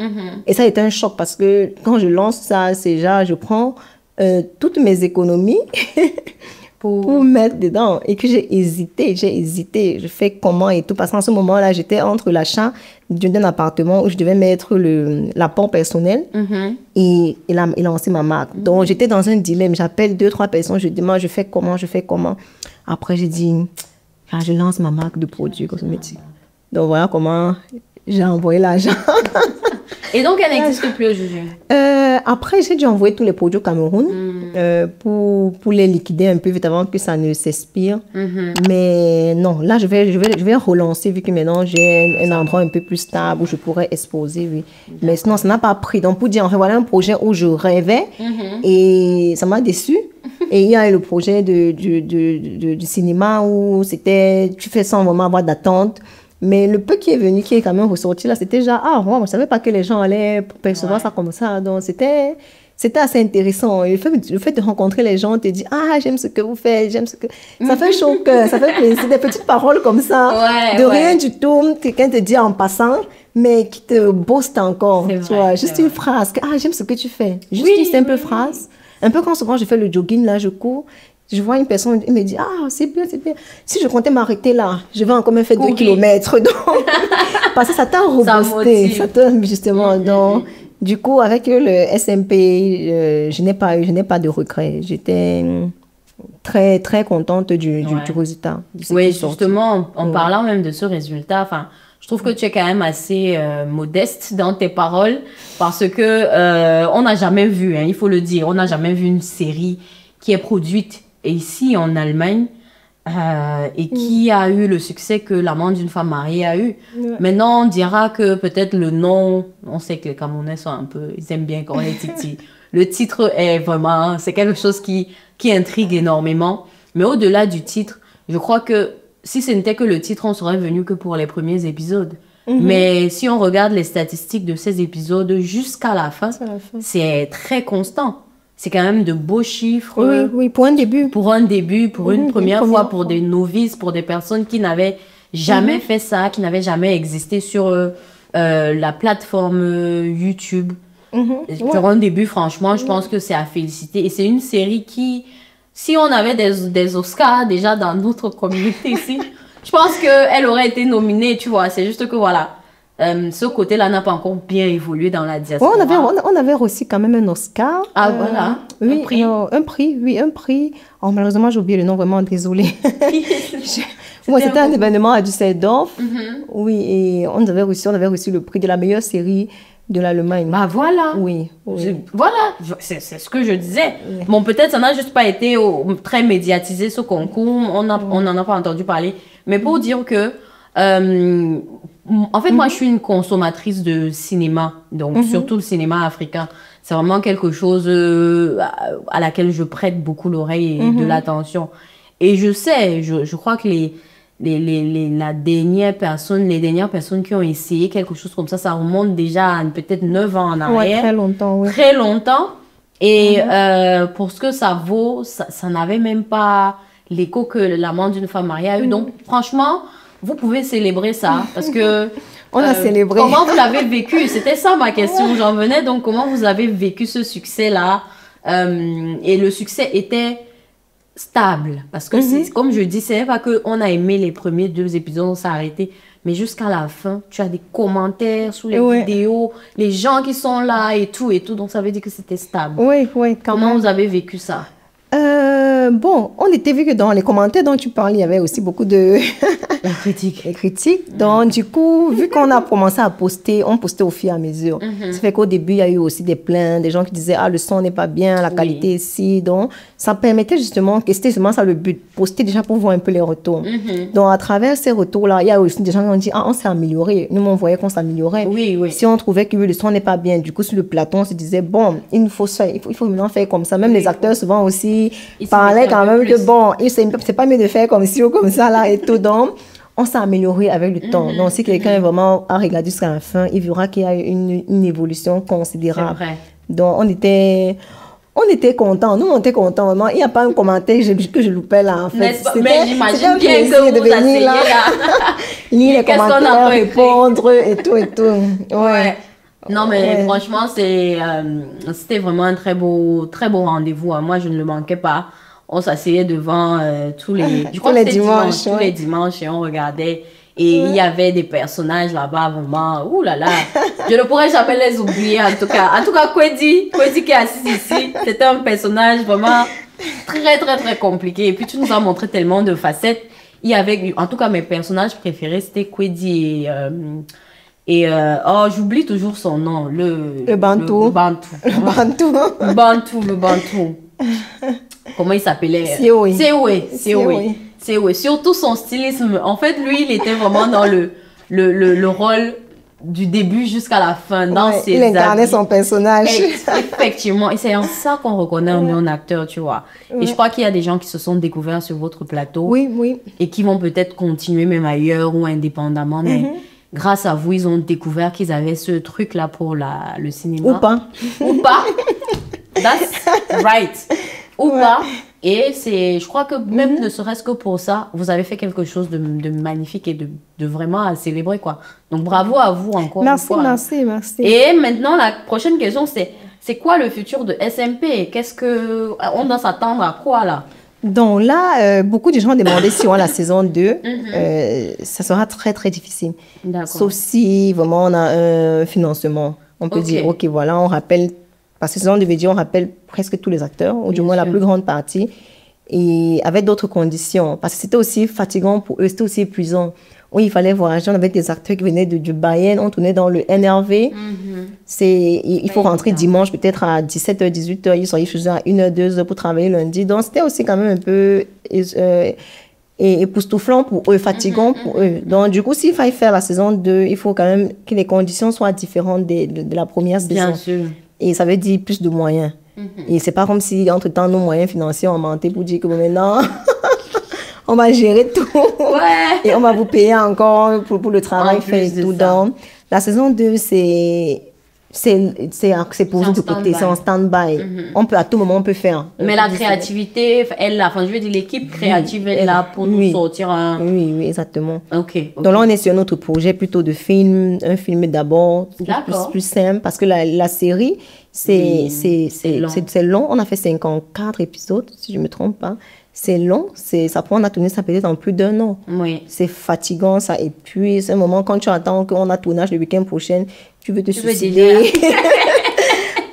Et ça a été un choc parce que quand je lance ça, c'est déjà, je prends toutes mes économies pour mettre dedans. Et que j'ai hésité, je fais comment et tout. Parce qu'en ce moment-là, j'étais entre l'achat d'un appartement où je devais mettre l'apport personnel et lancer ma marque. Donc, j'étais dans un dilemme. J'appelle 2-3 personnes, je demande, je fais comment. Après, j'ai dit, je lance ma marque de produits cosmétiques. Donc, voilà comment j'ai envoyé l'argent. Et donc, elle n'existe plus aujourd'hui? Après, j'ai dû envoyer tous les produits au Cameroun pour les liquider un peu vite avant que ça ne s'expire. Mais non, là, je vais relancer vu que maintenant, j'ai un endroit un peu plus stable où je pourrais exposer, oui. Mais sinon, ça n'a pas pris. Donc, pour dire, en fait, voilà un projet où je rêvais et ça m'a déçue. Et il y a le projet du cinéma où c'était, tu fais sans vraiment avoir d'attente. Mais le peu qui est venu, qui est quand même ressorti là, c'était déjà, ah, wow, je ne savais pas que les gens allaient percevoir ça comme ça. Donc, c'était assez intéressant. Et le fait de rencontrer les gens, te dit, ah, j'aime ce que vous faites, j'aime ce que... Ça fait chaud au cœur, ça fait plaisir. Des petites paroles comme ça, rien du tout. Quelqu'un te dit en passant, mais qui te booste encore. Tu vois, juste une phrase, ah, j'aime ce que tu fais. Juste une simple phrase. Un peu quand souvent je fais le jogging, là, je cours. Je vois une personne, elle me dit, ah, c'est bien, c'est bien. Si je comptais m'arrêter là, je vais encore me faire 2 kilomètres. Donc, parce que ça t'a reboosté. Ça t'a, justement. Donc, du coup, avec le SMP, je n'ai pas de regrets. J'étais très, très contente du résultat. Oui, justement, en parlant même de ce résultat, enfin, je trouve que tu es quand même assez modeste dans tes paroles parce que on n'a jamais vu, il faut le dire, on n'a jamais vu une série qui est produite ici en Allemagne et qui a eu le succès que L'amant d'une femme mariée a eu. Maintenant, on dira que peut-être le nom, on sait que les Camerounais sont un peu, ils aiment bien quand on les titille. Le titre est vraiment, c'est quelque chose qui intrigue énormément. Mais au-delà du titre, je crois que si ce n'était que le titre, on serait venu que pour les premiers épisodes. Mais si on regarde les statistiques de ces épisodes jusqu'à la fin, c'est très constant. C'est quand même de beaux chiffres. Oui, pour un début. Pour un début, pour une première fois, pour des novices, pour des personnes qui n'avaient jamais fait ça, qui n'avaient jamais existé sur la plateforme YouTube. Pour un début, franchement, je pense que c'est à féliciter. Et c'est une série qui, si on avait des Oscars déjà dans notre communauté ici, je pense qu'elle aurait été nominée, tu vois. C'est juste que voilà. Ce côté-là n'a pas encore bien évolué dans la diaspora. On avait reçu quand même un Oscar. Ah, voilà. Oui, un prix. Oh, malheureusement, j'ai oublié le nom, vraiment, désolée. C'était un événement à Düsseldorf. Oui, et on avait reçu le prix de la meilleure série de l'Allemagne. Bah voilà. Oui. Voilà, c'est ce que je disais. Bon, peut-être ça n'a juste pas été très médiatisé, ce concours. On n'en a pas entendu parler. Mais pour dire que... en fait, moi, je suis une consommatrice de cinéma, donc surtout le cinéma africain. C'est vraiment quelque chose à laquelle je prête beaucoup l'oreille et de l'attention. Et je sais, je crois que les dernières personnes qui ont essayé quelque chose comme ça remonte déjà à peut-être 9 ans en arrière. Très longtemps, oui. Très longtemps. Et pour ce que ça vaut, ça n'avait même pas l'écho que L'amant d'une femme mariée a eu. Donc, franchement... Vous pouvez célébrer ça parce que... On a célébré. Comment vous l'avez vécu? C'était ça ma question. J'en venais. Donc, comment vous avez vécu ce succès-là? Et le succès était stable. Parce que, comme je dis, c'est pas qu'on a aimé les premiers 2 épisodes, on s'est arrêté. Mais jusqu'à la fin, tu as des commentaires sous les vidéos, les gens qui sont là et tout. Donc, ça veut dire que c'était stable. Oui. Comment vous avez vécu ça? Bon, on était vu que dans les commentaires dont tu parles, il y avait aussi beaucoup de La critique. Les critiques. Donc, du coup, vu qu'on a commencé à poster, on postait au fur et à mesure. Ça fait qu'au début, il y a eu aussi des plaintes, des gens qui disaient, ah, le son n'est pas bien, la qualité ici. Donc, ça permettait justement, que c'était justement ça le but, poster déjà pour voir un peu les retours. Donc, à travers ces retours-là, il y a aussi des gens qui ont dit, ah, on s'est amélioré. Nous, on voyait qu'on s'améliorait. Oui, oui. Si on trouvait que le son n'est pas bien, du coup, sur le plateau, on se disait, bon, il faut maintenant faire comme ça. Même les acteurs, souvent aussi, parlaient quand même que, bon, c'est pas mieux de faire comme ci ou comme ça, là, et tout. Donc, on s'est amélioré avec le temps. Donc, si quelqu'un est vraiment à regarder jusqu'à la fin, il verra qu'il y a une évolution considérable. C'est vrai. Donc, on était contents. Nous, on était contents. Vraiment. Il n'y a pas un commentaire que je loupais là, en fait. Mais j'imagine bien que vous asseyez là. Lire les commentaires, répondre et tout et tout. Ouais. Non, mais franchement, c'était vraiment un très beau rendez-vous. Moi, je ne le manquais pas. On s'asseyait devant tous les dimanches, tous les dimanches et on regardait. Et il y avait des personnages là-bas, vraiment, ouh là là, je ne pourrais jamais les oublier en tout cas. En tout cas, Kwedi qui est assis ici, c'était un personnage vraiment très, très, très compliqué. Et puis, tu nous as montré tellement de facettes. Il y avait, en tout cas, mes personnages préférés, c'était Kwedi oh, j'oublie toujours son nom, le Bantou. Le Bantou. Comment il s'appelait? Seoé. Surtout son stylisme. En fait, lui, il était vraiment dans le rôle du début jusqu'à la fin. Il incarnait son personnage. Effectivement. Et c'est en ça qu'on reconnaît un acteur, tu vois. Et je crois qu'il y a des gens qui se sont découverts sur votre plateau. Oui. Et qui vont peut-être continuer même ailleurs ou indépendamment. Mais grâce à vous, ils ont découvert qu'ils avaient ce truc-là pour le cinéma. Ou pas. That's right. Ou pas. Et je crois que même ne serait-ce que pour ça, vous avez fait quelque chose de magnifique et de vraiment à célébrer, quoi. Donc, bravo à vous encore une fois. Merci. Et maintenant, la prochaine question, c'est quoi le futur de SMP? On doit s'attendre à quoi, là? Donc là, beaucoup de gens demandaient si on a la saison 2. Ça sera très, très difficile. Sauf si vraiment on a un financement. On peut dire, OK, voilà, on rappelle. Parce que saison 2 veut dire on rappelle presque tous les acteurs, ou du moins la plus grande partie, et avec d'autres conditions. Parce que c'était aussi fatigant pour eux, c'était aussi épuisant. Oui, il fallait voyager, on avait des acteurs qui venaient du Bayern, on tournait dans le NRV. Il faut rentrer dimanche peut-être à 17h, 18h, ils sont à 1h, 2h pour travailler lundi. Donc c'était aussi quand même un peu époustouflant pour eux, fatigant pour eux. Donc du coup, s'il fallait faire la saison 2, il faut quand même que les conditions soient différentes de la première saison. Bien sûr. Et ça veut dire plus de moyens. Et c'est pas comme si, entre-temps, nos moyens financiers ont augmenté pour dire que maintenant, on va gérer tout. Et on va vous payer encore pour le travail fait et tout. Donc, la saison 2, c'est posé de côté, c'est en stand-by. À tout moment, on peut faire. Mais la créativité, je veux dire, l'équipe créative est là pour nous sortir un... Oui, exactement. Ok. Donc là, on est sur notre projet plutôt de film, un film d'abord, plus simple, parce que la série, c'est long. On a fait 54 épisodes, si je ne me trompe pas. C'est long, on a tourné ça peut-être en plus d'1 an. Oui. C'est fatigant, ça épuise. C'est un moment quand tu attends qu'on a tournage le week-end prochain, tu veux te suicider.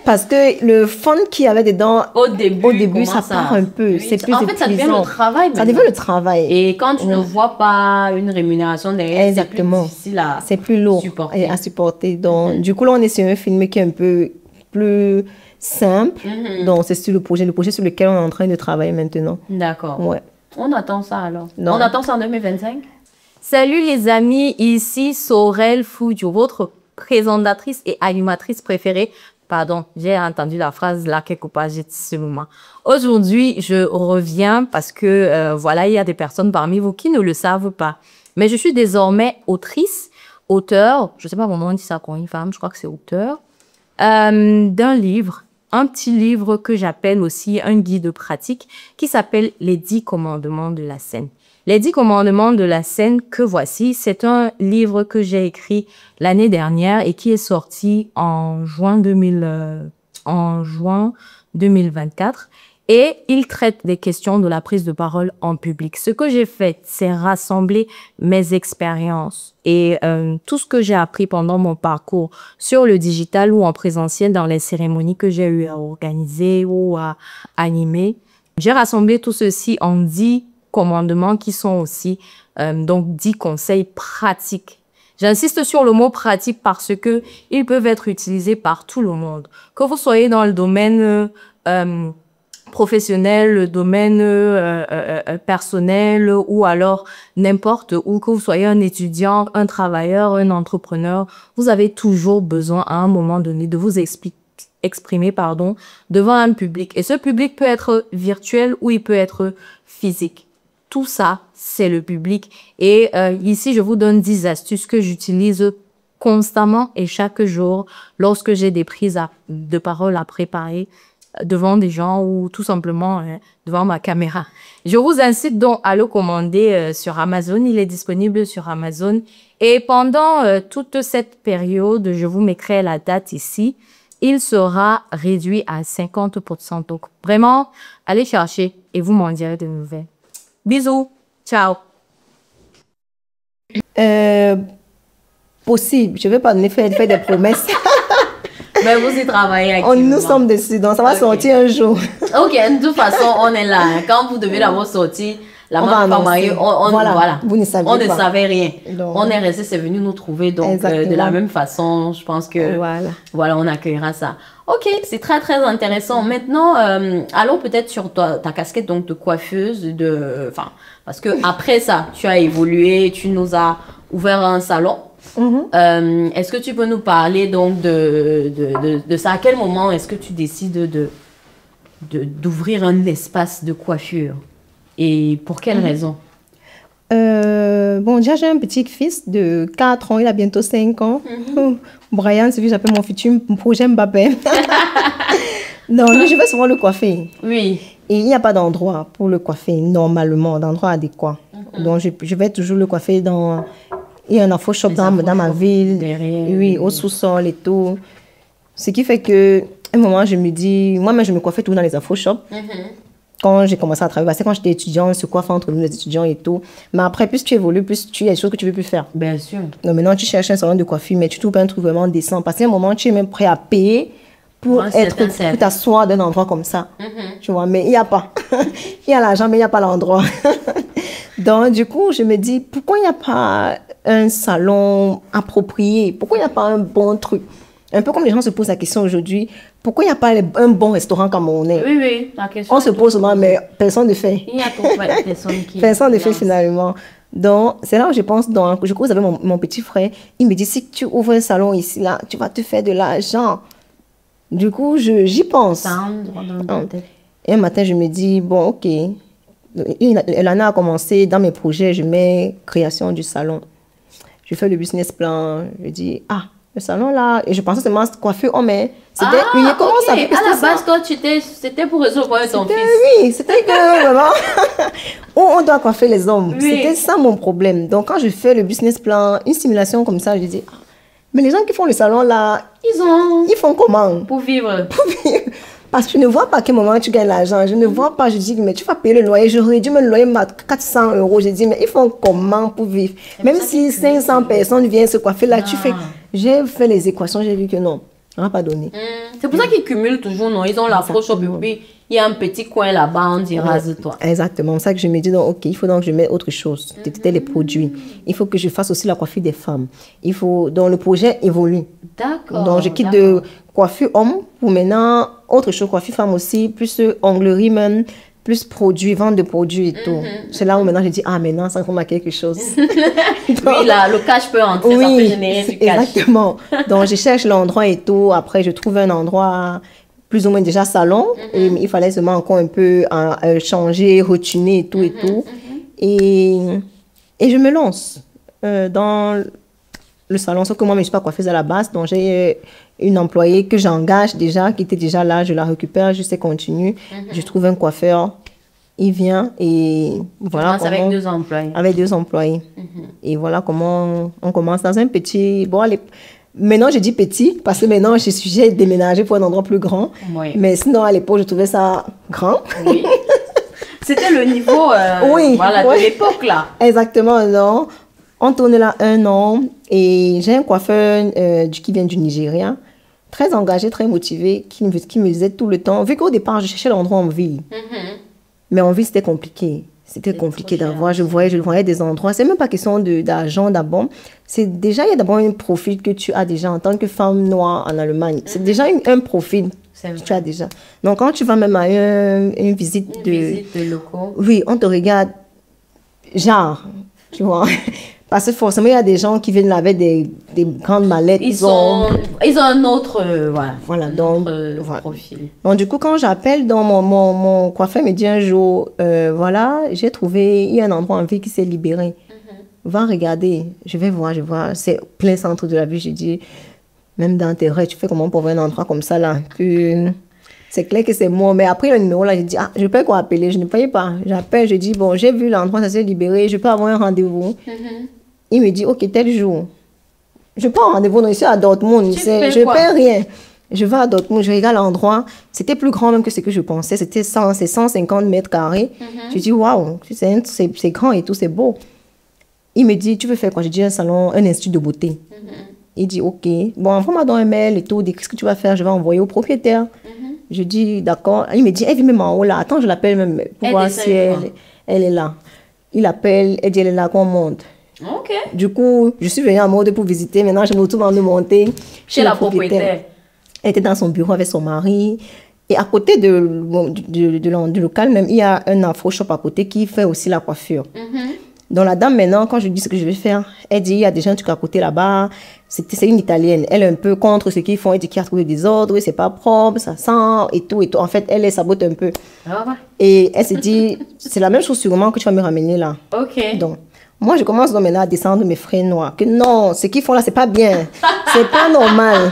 Parce que le fun qu'il y avait dedans, au début ça part un peu. Oui. C'est plus en fait, ça devient le travail. Ça devient le travail. Et quand tu ne vois pas une rémunération derrière, c'est plus difficile à c'est plus lourd à supporter. Donc, du coup, là, on est sur un film qui est un peu plus simple. Donc, c'est sur le projet sur lequel on est en train de travailler maintenant. D'accord. Ouais. On attend ça alors. On attend ça en 2025. Salut les amis, ici Sorel Foudio, votre présentatrice et animatrice préférée. Pardon, j'ai entendu la phrase là quelque part, j'ai ce moment. Aujourd'hui, je reviens parce que voilà, il y a des personnes parmi vous qui ne le savent pas. Mais je suis désormais auteur, je sais pas comment on dit ça quand une femme, je crois que c'est auteur, d'un livre, un petit livre que j'appelle aussi un guide pratique qui s'appelle Les 10 commandements de la scène. Les 10 commandements de la scène que voici, c'est un livre que j'ai écrit l'année dernière et qui est sorti en juin 2024. Et il traite des questions de la prise de parole en public. Ce que j'ai fait, c'est rassembler mes expériences et tout ce que j'ai appris pendant mon parcours sur le digital ou en présentiel dans les cérémonies que j'ai eu à organiser ou à animer. J'ai rassemblé tout ceci en 10 commandements qui sont aussi donc 10 conseils pratiques. J'insiste sur le mot pratique parce que ils peuvent être utilisés par tout le monde. Que vous soyez dans le domaine professionnel, le domaine personnel ou alors n'importe où, que vous soyez un étudiant, un travailleur, un entrepreneur, vous avez toujours besoin à un moment donné de vous exprimer devant un public. Et ce public peut être virtuel ou il peut être physique. Tout ça, c'est le public. Et ici, je vous donne 10 astuces que j'utilise constamment et chaque jour lorsque j'ai des prises de parole à préparer devant des gens ou tout simplement devant ma caméra. Je vous incite donc à le commander sur Amazon. Il est disponible sur Amazon. Et pendant toute cette période, je vous mettrai la date ici. Il sera réduit à 50%. Donc, vraiment, allez chercher et vous m'en direz de nouvelles. Bisous. Ciao. Possible. Je ne vais pas faire des promesses. Mais vous y travaillez activement. Nous sommes dessus, donc ça va sortir un jour. Ok, de toute façon, on est là. Quand vous devez l'avoir sorti, la marque Famarieux, voilà. Vous ne saviez pas. On ne savait rien. Donc, on est resté, c'est venu nous trouver. Donc, de la même façon, je pense que voilà, on accueillera ça. Ok, c'est très, très intéressant. Maintenant, allons peut-être sur ta casquette donc, de coiffeuse. Parce que après ça, tu as évolué, tu nous as ouvert un salon. Est-ce que tu peux nous parler donc de ça? À quel moment est-ce que tu décides d'ouvrir un espace de coiffure? Et pour quelle raison? Bon, déjà, j'ai un petit fils de 4 ans, il a bientôt 5 ans. Brian, celui que j'appelle mon futur projet Mbappé. Donc, lui, je vais souvent le coiffer. Oui. Et il n'y a pas d'endroit pour le coiffer, normalement, d'endroit adéquat. Donc, je vais toujours le coiffer dans... Il y a un afro shop dans ma ville. Derrière. Oui, au sous-sol et tout. Ce qui fait que, un moment, je me dis... Moi-même, je me coiffais tout dans les afro shops. Quand j'ai commencé à travailler, parce que quand j'étais étudiant, on se coiffe entre nous, les étudiants et tout. Mais après, plus tu évolues, plus il y a des choses que tu ne veux plus faire. Bien sûr. Donc maintenant, tu cherches un salon de coiffure, mais tu trouves pas un truc vraiment décent. Parce qu'à un moment, tu es même prêt à payer pour t'asseoir d'un endroit comme ça. Tu vois, mais il n'y a pas. Il y a l'argent, mais il n'y a pas l'endroit. Donc, du coup, je me dis, pourquoi il n'y a pas un salon approprié? Pourquoi il n'y a pas un bon truc? Un peu comme les gens se posent la question aujourd'hui, pourquoi il n'y a pas un bon restaurant camerounais? Oui, la question. On se pose souvent, mais personne ne fait. Il y a personne qui... Personne ne fait finalement. Donc, c'est là où je pense, je cause avec mon petit frère, il me dit, si tu ouvres un salon ici, là, tu vas te faire de l'argent. Du coup, j'y pense. Et un matin, je me dis, bon, ok. L'année a commencé, dans mes projets, je mets création du salon. Je fais le business plan, je dis, le salon là, et je pensais seulement coiffure, mais c'était unique. Comment ça fait? À la base, toi, c'était pour résoudre ton fils. Oui, c'était que vraiment, on doit coiffer les hommes. Oui. C'était ça mon problème. Donc, quand je fais le business plan, une simulation comme ça, je dis, mais les gens qui font le salon là, ils font comment? Pour vivre. Parce que je ne vois pas à quel moment tu gagnes l'argent. Je ne vois pas, je dis, mais tu vas payer le loyer. J'aurais dû me loyer 400 €. Je dis, mais ils font comment pour vivre? Même si 500 personnes viennent se coiffer là, j'ai fait les équations, j'ai vu que non, on n'a pas donné. C'est pour ça qu'ils cumulent toujours, non? Ils ont l'afro shop et puis il y a un petit coin là-bas, on dit rase-toi. Exactement, c'est ça que je me dis, donc, ok, il faut donc que je mette autre chose. C'était les produits. Il faut que je fasse aussi la coiffure des femmes. Donc le projet évolue. D'accord. Donc je quitte de coiffure homme pour maintenant autre chose, coiffure femme aussi, plus onglerie même, plus produits, vente de produits et tout. C'est là où maintenant je dis, maintenant ça ressemble à quelque chose. Donc, oui, là, le cash peut entrer, ça peut générer du cash. Exactement. Donc je cherche l'endroit et tout. Après, je trouve un endroit plus ou moins déjà salon. Et il fallait seulement encore un peu changer, retourner et tout et tout. Et je me lance dans le salon. Sauf que moi, je ne suis pas coiffeuse à la base. Donc j'ai une employée que j'engage déjà, qui était déjà là. Je la récupère, je sais continue. Je trouve un coiffeur. Il vient et voilà. Comment, avec 2 employés. Avec 2 employés. Et voilà comment on commence dans un petit... Bon, maintenant, je dis petit parce que maintenant, j'ai déménagé pour un endroit plus grand. Oui. Mais sinon, à l'époque, je trouvais ça grand. Oui. C'était le niveau de l'époque, là. Exactement, non. On tournait là 1 an et j'ai un coiffeur qui vient du Nigeria, très engagé, très motivé, qui me disait tout le temps, vu qu'au départ, je cherchais l'endroit en ville. Mais en ville, c'était compliqué. C'était compliqué d'avoir. Je voyais des endroits. C'est même pas question d'argent d'abord. C'est déjà, il y a d'abord un profil que tu as déjà en tant que femme noire en Allemagne. C'est déjà un profil que tu as déjà. Donc, quand tu vas même à une visite de locaux. Oui, on te regarde, genre, tu vois. Parce que forcément, il y a des gens qui viennent là avec des grandes mallettes. Ils ont un autre profil. Donc, du coup, quand j'appelle, dans mon coiffeur me dit un jour, voilà, j'ai trouvé, il y a un endroit en ville qui s'est libéré. Va regarder. Je vais voir. C'est plein centre de la ville. Je dis, même dans tes rêves, tu fais comment pour voir un endroit comme ça, là. C'est clair que c'est moi. Mais après le numéro, là, je dis, je peux quoi appeler? Je ne paye pas. J'appelle, je dis, bon, j'ai vu l'endroit, ça s'est libéré. Je peux avoir un rendez-vous. Il me dit, OK, tel jour. Je prends un rendez-vous ici à Dortmund. Je ne paie rien. Je vais à Dortmund, je regarde l'endroit. C'était plus grand même que ce que je pensais. C'était 150 mètres carrés. Je dis, waouh, c'est grand et tout, c'est beau. Il me dit, tu veux faire quoi? Je dis, un salon, un institut de beauté. Il dit, OK. Bon, envoie-moi dans un mail et tout. Dis, qu'est-ce que tu vas faire? Je vais envoyer au propriétaire. Je dis, d'accord. Il me dit, elle vit même en haut là. Attends, je l'appelle même pour voir si elle est là. Il appelle, elle dit, elle est là, qu'on monte. OK. Du coup, je suis venue en mode pour visiter. Maintenant, je me retrouve en de monter chez la propriétaire. Elle était dans son bureau avec son mari. Et à côté du local même, il y a un afro-shop à côté qui fait aussi la coiffure. Donc la dame, maintenant, quand je lui dis ce que je vais faire, elle dit, il y a des gens à côté là-bas. C'est une Italienne. Elle est un peu contre ce qu'ils font. Elle dit qu'il y a trop de désordre, c'est pas propre, ça sent et tout. En fait, elle sabote un peu. Et elle se dit, c'est la même chose sûrement que tu vas me ramener là. OK. Donc, moi, je commence donc maintenant à descendre mes frères noirs. Que non, ce qu'ils font là, c'est pas bien. C'est pas normal.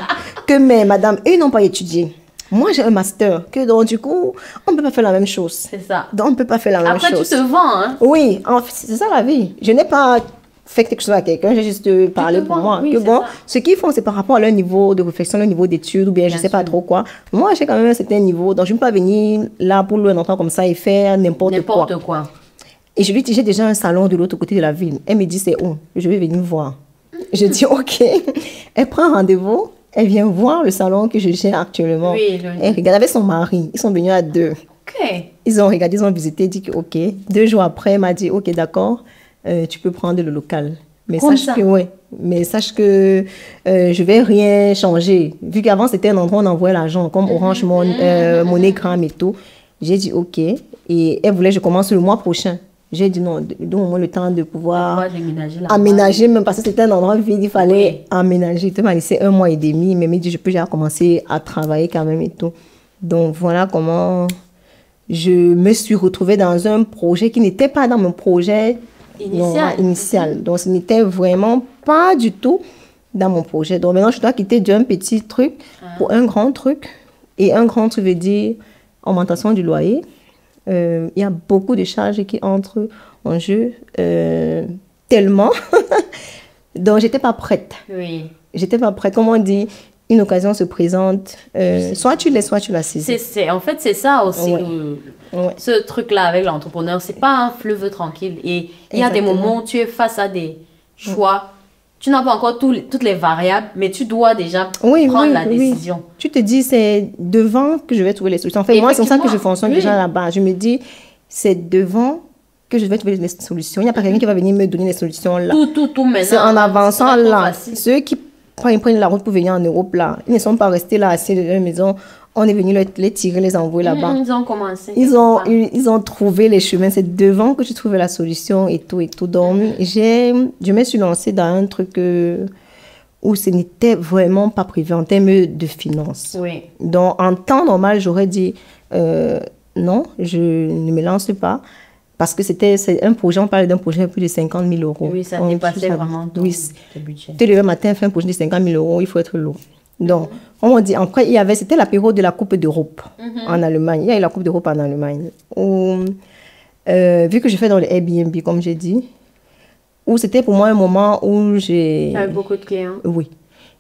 Mais madame, eux n'ont pas étudié. Moi, j'ai un master. Donc, du coup, on ne peut pas faire la même chose. C'est ça. Donc, on ne peut pas faire la même chose. Après, tu te vends, hein? Oui, en fait, c'est ça la vie. Je n'ai pas fait quelque chose à quelqu'un, j'ai juste parlé pour moi. Oui, que bon, ce qu'ils font, c'est par rapport à leur niveau de réflexion, leur niveau d'études, ou bien je ne sais pas trop quoi. Moi, j'ai quand même un certain niveau. Donc, je ne peux pas venir là pour un enfant comme ça et faire n'importe quoi. Et je lui dis, j'ai déjà un salon de l'autre côté de la ville. Elle me dit, c'est où? Je vais venir voir. Je dis, OK. Elle prend rendez-vous. Elle vient voir le salon que je gère actuellement. Oui, elle regarde avec son mari. Ils sont venus à 2. OK. Ils ont regardé, ils ont visité, dit que OK. 2 jours après, elle m'a dit, OK, d'accord, tu peux prendre le local. Mais sache que je vais rien changer. Vu qu'avant, c'était un endroit où on envoyait l'argent, comme Orange, MoneyGram et tout. J'ai dit OK. Et elle voulait que je commence le mois prochain. J'ai dit non, donne-moi le temps de pouvoir aménager, même parce que c'était un endroit vide, il fallait aménager. Il m'a laissé 1 mois et demi, mais il m'a dit je peux déjà commencer à travailler quand même et tout. Donc voilà comment je me suis retrouvée dans un projet qui n'était pas dans mon projet initial. Donc ce n'était vraiment pas du tout dans mon projet. Donc maintenant je dois quitter d'un petit truc pour un grand truc. Et un grand truc veut dire augmentation du loyer. Il y a beaucoup de charges qui entrent en jeu, tellement. Donc, j'étais pas prête. Oui. J'étais pas prête. Comme on dit, une occasion se présente, soit tu la saisis. En fait, c'est ça aussi. Ce truc-là avec l'entrepreneur, c'est pas un fleuve tranquille. Et il y a des moments où tu es face à des choix. Tu n'as pas encore toutes les variables, mais tu dois déjà prendre la décision. Tu te dis, c'est devant que je vais trouver les solutions. En fait, moi, c'est comme ça que je fonctionne déjà là-bas. Je me dis, c'est devant que je vais trouver les solutions. Il n'y a pas quelqu'un qui va venir me donner les solutions là. Tout maintenant. C'est en avançant là. Ceux qui prennent la route pour venir en Europe là, ils ne sont pas restés là assis dans leur maison. On est venu les tirer, les envoyer là-bas. Ils ont commencé. Ils ont trouvé les chemins. C'est devant que je trouvais la solution et tout. Donc, je me suis lancée dans un truc où ce n'était vraiment pas privé en termes de finances. Oui. Donc, en temps normal, j'aurais dit non, je ne me lance pas. Parce que c'est un projet, on parlait d'un projet de plus de 50 000 euros. Oui, ça dépassait vraiment ton budget. Tu le matin, faire un projet de 50 000 euros, il faut être lourd. Donc, on dit, après, c'était la période de la Coupe d'Europe en Allemagne. Il y a eu la Coupe d'Europe en Allemagne. Vu que je fais dans le Airbnb, comme j'ai dit, où c'était pour moi un moment où j'ai... Avec beaucoup de clients. Oui.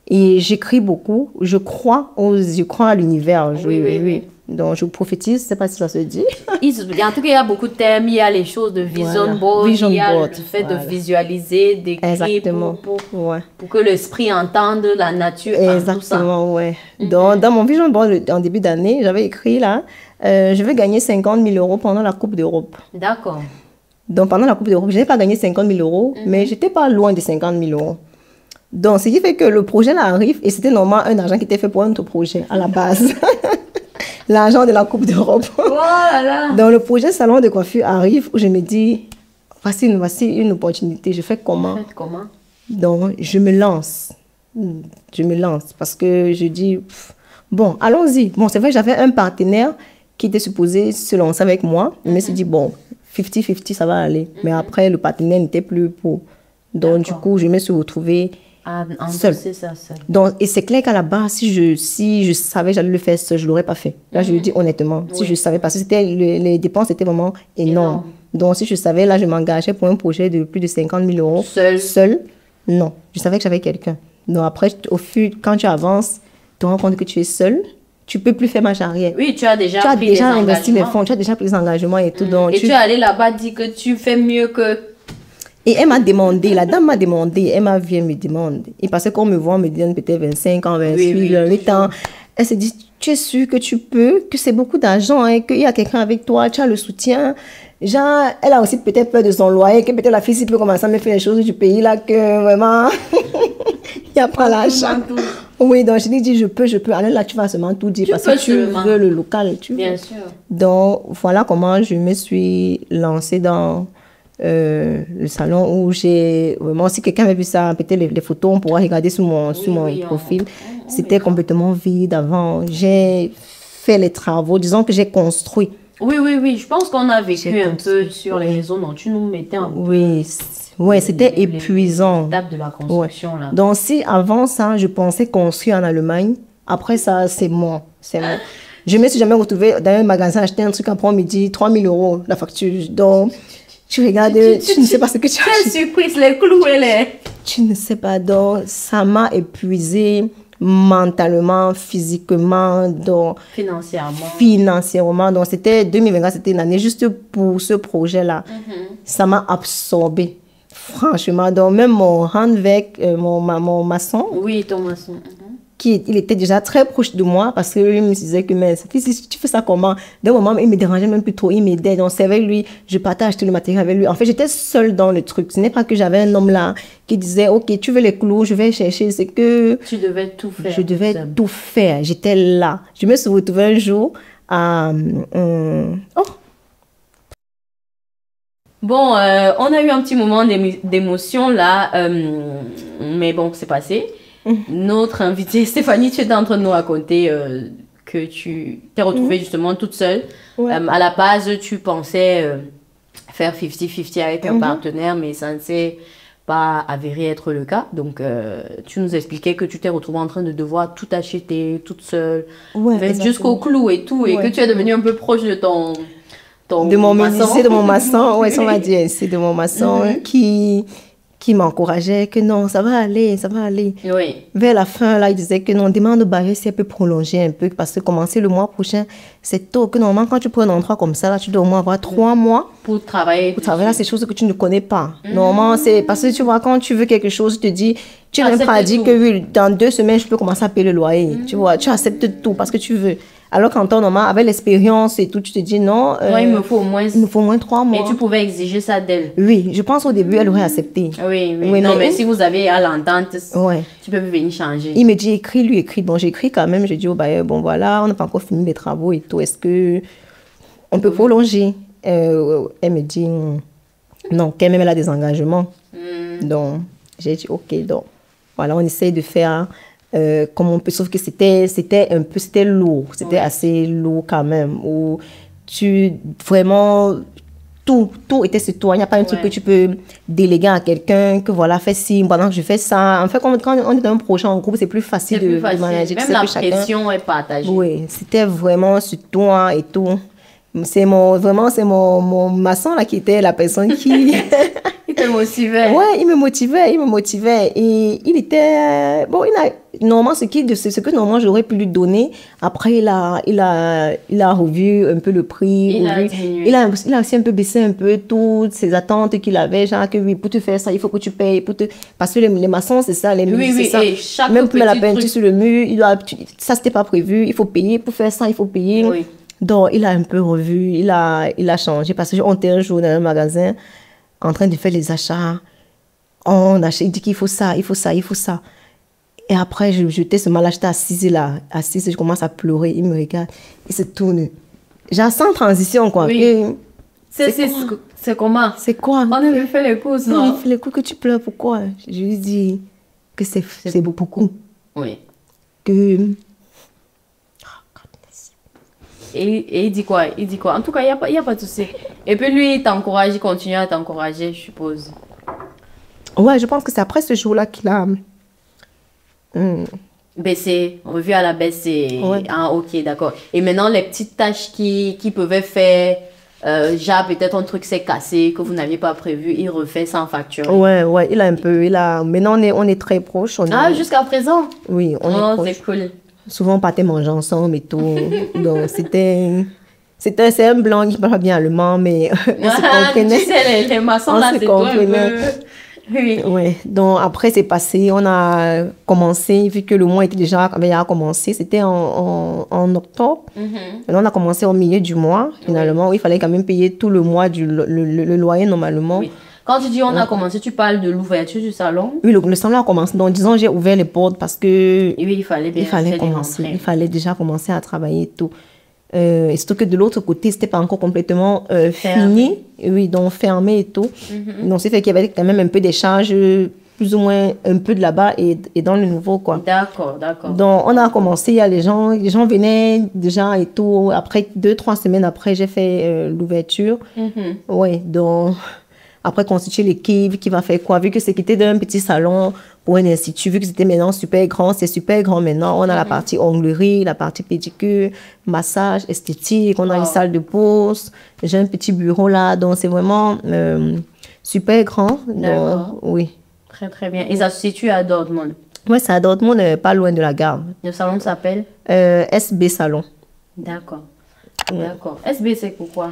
Et j'écris beaucoup. Je crois à l'univers. Oui. Donc, je prophétise, je ne sais pas si ça se dit. En tout cas, il y a beaucoup de thèmes. Il y a les choses de vision board. Il y a le fait de visualiser, d'écrire pour que l'esprit entende la nature. Exactement, ouais. Donc, dans mon vision board, en début d'année, j'avais écrit là, je vais gagner 50 000 euros pendant la Coupe d'Europe. D'accord. Donc, pendant la Coupe d'Europe, je n'ai pas gagné 50 000 euros, mais je n'étais pas loin de 50 000 euros. Donc, ce qui fait que le projet là arrive, et c'était normalement un argent qui était fait pour un autre projet à la base. L'argent de la Coupe d'Europe. Voilà. Donc, le projet salon de coiffure arrive où je me dis, voici une opportunité, je fais comment? Donc, je me lance. Je me lance parce que je dis, bon, allons-y. Bon, c'est vrai, j'avais un partenaire qui était supposé se lancer avec moi. Je me suis dit, bon, 50-50, ça va aller. Mais après, le partenaire n'était plus pour. Donc, du coup, je me suis retrouvée seule. Donc, et c'est clair qu'à la base, si je savais que j'allais le faire seule, je ne l'aurais pas fait. Là, je le dis honnêtement. Si je savais, parce que les dépenses étaient vraiment énormes. Donc, si je savais, là, je m'engageais pour un projet de plus de 50 000 euros. Seule? Non. Je savais que j'avais quelqu'un. Donc, après, quand tu avances, tu te rends compte que tu es seule. Tu ne peux plus faire marche arrière. Oui, tu as déjà investi les fonds, tu as déjà pris les engagements et tout. Donc, et tu es allé là-bas dire que tu fais mieux que... Et elle m'a demandé, la dame m'a demandé, elle m'a vu, elle me demande. Et parce qu'on me voit, on me donne peut-être 25 ans, 28, 28 ans. Elle se dit, tu es sûre que tu peux, que c'est beaucoup d'argent, hein, qu'il y a quelqu'un avec toi, tu as le soutien. Genre, elle a aussi peut-être peur de son loyer, que peut-être la fille s'il peut commencer à me faire les choses du pays, là, que vraiment, il n'y a pas l'argent. Oui, donc je lui dis, je peux. Alors là, tu vas seulement tout dire, parce que tu veux le local. Bien sûr. Donc, voilà comment je me suis lancée dans le salon où j'ai vraiment, si quelqu'un avait vu ça, peut-être les photos, on pourra regarder sur mon profil. C'était complètement vide avant. J'ai fait les travaux, disons que j'ai construit. Oui, je pense qu'on a vécu un peu sur les réseaux dont tu nous mettais en... Oui, c'était épuisant. L'étape de la construction, là. Donc, si avant ça, je pensais construire en Allemagne, après ça, c'est moi. Je me suis jamais retrouvée dans un magasin acheter un truc, après on me dit 3 000 euros la facture. Donc, tu regardes, tu ne sais pas ce que tu as acheté. Quelle surprise, les clous et les... Tu ne sais pas, donc ça m'a épuisée mentalement, physiquement, donc financièrement. Donc, c'était 2024, c'était une année juste pour ce projet-là. Ça m'a absorbée. Franchement, donc même mon handwerk, mon maçon. Oui, ton maçon. Il était déjà très proche de moi parce qu'il me disait que, mais si tu fais ça comment? D'un moment, il me dérangeait même plus trop, il m'aidait. Donc, c'est avec lui, je partage tout le matériel avec lui. En fait, j'étais seule dans le truc. Ce n'est pas que j'avais un homme là qui disait, OK, tu veux les clous, je vais chercher. C'est que... Tu devais tout faire. Je devais tout faire. J'étais là. Je me suis retrouvée un jour à... Bon, on a eu un petit moment d'émotion là, mais bon, c'est passé. Notre invitée, Stéphanie, tu étais en train de nous raconter que tu t'es retrouvée justement toute seule. À la base, tu pensais faire 50-50 avec un partenaire, mais ça ne s'est pas avéré être le cas. Donc, tu nous expliquais que tu t'es retrouvée en train de devoir tout acheter toute seule, jusqu'au clou et tout, et que tu es devenue un peu proche de de mon maçon. De mon maçon, ouais, ça on va dire, c'est de mon maçon qui m'encourageait que non, ça va aller, ça va aller. Oui. Vers la fin, là, il disait que non, demande au bailleur si elle peut prolonger un peu, parce que commencer le mois prochain, c'est tôt. Que normalement, quand tu prends un endroit comme ça, là, tu dois au moins avoir 3 mois pour travailler. Pour travailler là, c'est des choses que tu ne connais pas. Normalement, c'est parce que tu vois, quand tu veux quelque chose, tu te dis, tu n'as même pas dit que oui, dans 2 semaines, je peux commencer à payer le loyer. Tu vois, tu acceptes tout parce que tu veux. Alors qu'en temps normal, avec l'expérience et tout, tu te dis non. Il me faut au moins 3 mois. Et tu pouvais exiger ça d'elle. Oui, je pense au début, elle aurait accepté. Oui. Non, mais si vous avez à l'entente, tu peux venir changer. Il me dit, écris. Bon, j'écris quand même. Je dis au bailleur, bon voilà, on n'a pas encore fini les travaux et tout. Est-ce que on peut prolonger? Elle me dit, non, quand même, elle a des engagements. Donc, j'ai dit, OK, donc, voilà, on essaye de faire... comme on peut, sauf que c'était lourd, c'était assez lourd quand même, où vraiment, tout était sur toi, il n'y a pas un truc que tu peux déléguer à quelqu'un, que voilà, fais ci, pendant que je fais ça. En fait, quand on est dans un projet en groupe, c'est plus facile de manager. Même la pression est partagée. Oui, c'était vraiment sur toi et tout. C'est mon maçon là qui était la personne qui... Il te motivait. Ouais, il me motivait. Et il était... normalement, ce que normalement j'aurais pu lui donner, après il a revu un peu le prix. Il a aussi un peu baissé un peu toutes ses attentes qu'il avait, genre que oui, pour te faire ça, il faut que tu payes. Parce que les maçons, c'est ça, les murs, c'est ça. Et chaque même pour la peinture sur le mur, ça c'était pas prévu, il faut payer. Pour faire ça, il faut payer. Oui. Donc, il a un peu revu, il a changé parce qu'on était un jour dans un magasin en train de faire les achats. On achète, il dit qu'il faut ça, il faut ça, il faut ça. Et après, j'étais ce mal acheté assise là, assise, je commence à pleurer, il me regarde, il se tourne. J'ai sans transition, quoi. Oui. C'est comment? C'est quoi? On avait fait les courses, non? Il fait les courses, que tu pleures, pourquoi? Je lui dis que c'est beaucoup. Oui. Que... Et il dit quoi? Il dit quoi? En tout cas, il y a pas de souci. Et puis lui, il t'encourage, il continue à t'encourager, je suppose. Ouais, je pense que c'est après ce jour-là qu'il a... Baissé, revu à la baisse, c'est... Ouais. Ah, ok, d'accord. Et maintenant, les petites tâches qui pouvaient faire... genre, peut-être un truc s'est cassé, que vous n'aviez pas prévu, il refait sans facture. Ouais, il a un peu... Maintenant, on est très proches. Jusqu'à présent? Oui, on est proches. C'est cool. Souvent, on partait manger ensemble et tout. Donc, c'est un blanc qui parle bien allemand, mais on se comprenait. Tu sais, les maçons, là, c'est tout un peu... Oui. Ouais. Donc, après, c'est passé. On a commencé, vu que le mois avait déjà commencé, c'était en octobre. Maintenant, on a commencé au milieu du mois, finalement, où il fallait quand même payer tout le mois, le loyer, normalement. Oui. Quand tu dis on a commencé, tu parles de l'ouverture du salon? Oui, le salon a commencé. Donc, disons, j'ai ouvert les portes parce que... Oui, il fallait commencer. Il fallait déjà commencer à travailler et tout. Et surtout que de l'autre côté, c'était pas encore complètement fini. Oui, donc fermé et tout. Donc, c'est fait qu'il y avait quand même un peu des charges, plus ou moins un peu de là-bas et dans le nouveau, quoi. D'accord. Donc, on a commencé, il y a les gens venaient déjà et tout. Après, 2-3 semaines après, j'ai fait l'ouverture. Ouais, donc... Après, constituer l'équipe qui va faire quoi? Vu que c'est quitté d'un petit salon pour un institut, vu que c'était maintenant super grand, c'est super grand maintenant. On a la partie onglerie, la partie pédicure, massage, esthétique, on a une salle de pause, j'ai un petit bureau là, donc c'est vraiment super grand. Donc, oui. Très, très bien. Et ça se situe à Dortmund? Oui, c'est à Dortmund, pas loin de la gare. Le salon s'appelle? SB Salon. D'accord. SB, c'est pourquoi?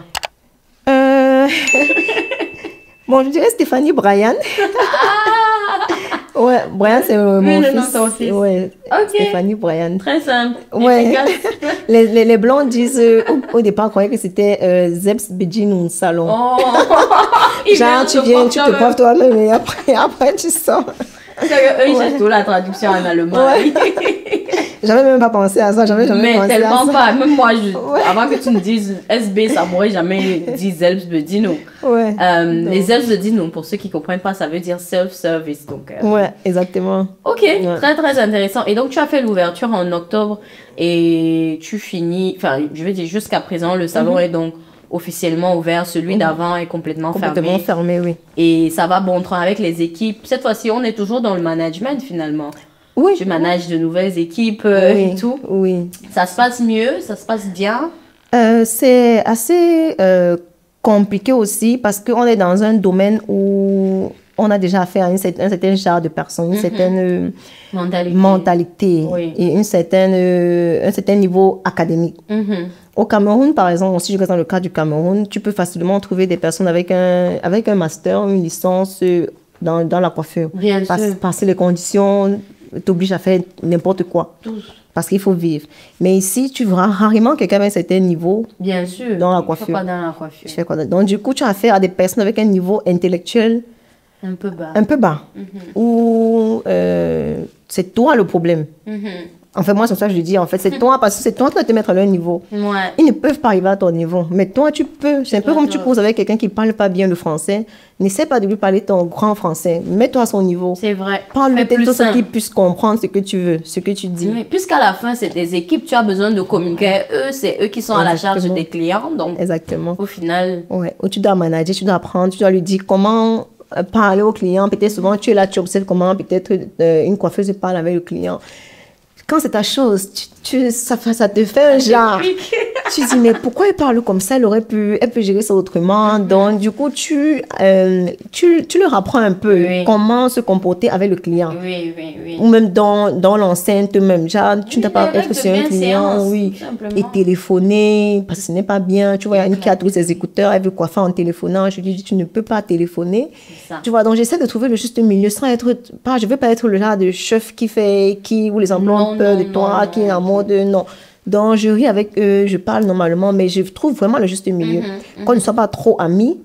Bon, je dirais Stéphanie Bryan. Ouais, Bryan, c'est mon fils. Ouais, Stéphanie Bryan. Très simple. Ouais. Les Blancs disent, au départ, croyaient que c'était Selbstbedienung Salon. Oh. Genre, tu viens, tu te coiffes toi-même et après tu sors. C'est que eux, ils cherchent tout la traduction en allemand. Ouais. J'avais même pas pensé à ça, jamais pensé à ça. Mais tellement pas, même moi, avant que tu me dises SB, ça m'aurait jamais dit Selbstbedienung. Ouais. Les Selbstbedienung, pour ceux qui comprennent pas, ça veut dire self-service. Donc, ouais, exactement. Ok, ouais. Très très intéressant. Et donc, tu as fait l'ouverture en octobre et tu finis, enfin, je veux dire, jusqu'à présent, le salon est donc officiellement ouvert, celui d'avant est complètement fermé, oui. Et ça va bon train avec les équipes. Cette fois-ci, on est toujours dans le management finalement. Oui. Tu manages de nouvelles équipes et tout. Oui. Ça se passe mieux, ça se passe bien. C'est assez compliqué aussi parce qu'on est dans un domaine où on a déjà affaire à un certain genre de personnes, une certaine mentalité et un certain niveau académique. Au Cameroun, par exemple, si je regarde dans le cas du Cameroun, tu peux facilement trouver des personnes avec un master, une licence dans la coiffure. Bien sûr. Parce que les conditions t'obligent à faire n'importe quoi. Parce qu'il faut vivre. Mais ici, tu verras rarement quelqu'un avec un certain niveau. Bien sûr. Dans la coiffure. Pas dans la coiffure. Tu fais quoi? Donc, du coup, tu as affaire à des personnes avec un niveau intellectuel un peu bas. Un peu bas. Où c'est toi le problème. Enfin, moi, c'est ça que je dis. En fait, c'est toi, parce que c'est toi qui dois te mettre à leur niveau. Ouais. Ils ne peuvent pas arriver à ton niveau. Mais toi, tu peux. C'est un peu comme tu causes avec quelqu'un qui ne parle pas bien le français. N'essaie pas de lui parler ton grand français. Mets-toi à son niveau. C'est vrai. Parle-lui de tout ce qu'il puisse comprendre ce que tu veux, ce que tu dis. Oui, puisqu'à la fin, c'est des équipes, tu as besoin de communiquer. C'est eux qui sont à la charge des clients. Donc, exactement. Au final... Ouais. Où tu dois manager, tu dois apprendre, tu dois lui dire comment parler au client. Peut-être souvent, tu es là, tu observes comment peut-être une coiffeuse parle avec le client. Quand c'est ta chose, ça te fait un genre. Tu dis, mais pourquoi elle parle comme ça? Elle peut gérer ça autrement. Donc, du coup, tu leur apprends un peu comment se comporter avec le client. Oui. Ou même dans l'enceinte, même. Genre, tu ne dois pas être sur un client, et téléphoner, parce que ce n'est pas bien. Tu vois, il y a une qui a tous ses écouteurs, elle veut coiffer en téléphonant. Je lui dis, tu ne peux pas téléphoner. Tu vois, donc j'essaie de trouver le juste milieu sans être, je ne veux pas être le genre de chef où les emplois ont peur de toi, qui est en mode, non. Donc, je ris avec eux, je parle normalement, mais je trouve vraiment le juste milieu. Qu'on ne soit pas trop amis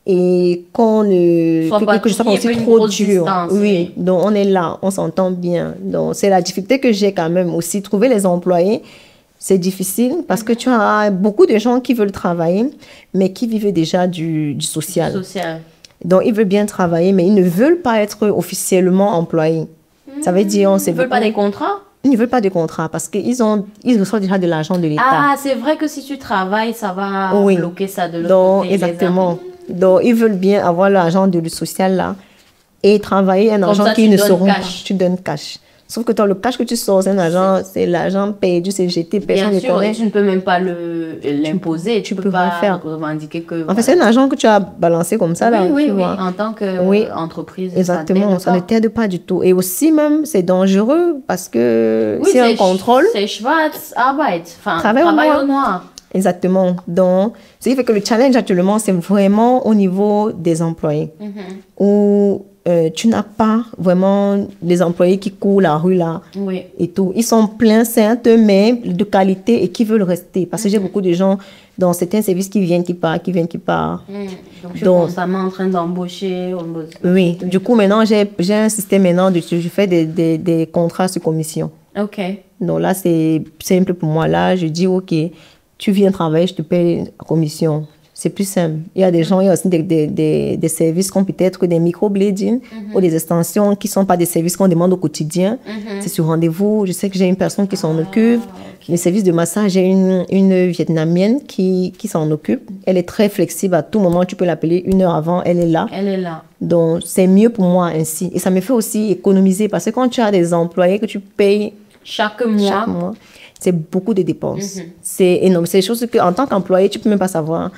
et qu'on ne... que je sois pas aussi trop dur. Oui, donc on est là, on s'entend bien. Donc, c'est la difficulté que j'ai quand même aussi. Trouver les employés, c'est difficile parce que tu as beaucoup de gens qui veulent travailler, mais qui vivent déjà du social. Donc, ils veulent bien travailler, mais ils ne veulent pas être officiellement employés. Ça veut dire... Ils ne veulent pas des contrats? Ils ne veulent pas de contrat parce qu'ils reçoivent déjà de l'argent de l'État. Ah, c'est vrai que si tu travailles, ça va bloquer ça de l'autre côté. Exactement. Donc, ils veulent bien avoir l'argent de le social là et travailler un argent qu'ils ne sauront pas. Tu donnes cash. Sauf que toi, le cash que tu sors, c'est l'argent perdu, c'est jeté, personne ne connaît. Bien sûr, et tu ne peux même pas l'imposer. Tu peux pas faire. revendiquer que... En fait, c'est un argent que tu as balancé comme ça. Là, oui, en tant qu'entreprise. Exactement, ça ne t'aide pas du tout. Et aussi même, c'est dangereux parce que c'est un contrôle. C'est Schwarzarbeit, travail au noir. Exactement. Donc, ce qui fait que le challenge actuellement, c'est vraiment au niveau des employés. Où tu n'as pas vraiment les employés qui courent la rue là et tout. Ils sont pleins, certes, mais de qualité et qui veulent rester. Parce que j'ai beaucoup de gens dans certains services qui viennent, qui partent. Donc, je suis constamment en train d'embaucher. Oui. Du coup, maintenant, j'ai un système maintenant, je fais des contrats sur commission. OK. Donc là, c'est simple pour moi. Là, je dis, OK, tu viens travailler, je te paye la commission. C'est plus simple. Il y a des gens, il y a aussi des services comme peut-être des microblading ou des extensions qui ne sont pas des services qu'on demande au quotidien. C'est sur rendez-vous. Je sais que j'ai une personne qui s'en occupe. Les services de massage, j'ai une Vietnamienne qui s'en occupe. Elle est très flexible. À tout moment, tu peux l'appeler 1 heure avant. Elle est là. Donc, c'est mieux pour moi ainsi. Et ça me fait aussi économiser parce que quand tu as des employés que tu payes chaque mois, c'est beaucoup de dépenses. C'est énorme. C'est des choses que, en tant qu'employé, tu ne peux même pas savoir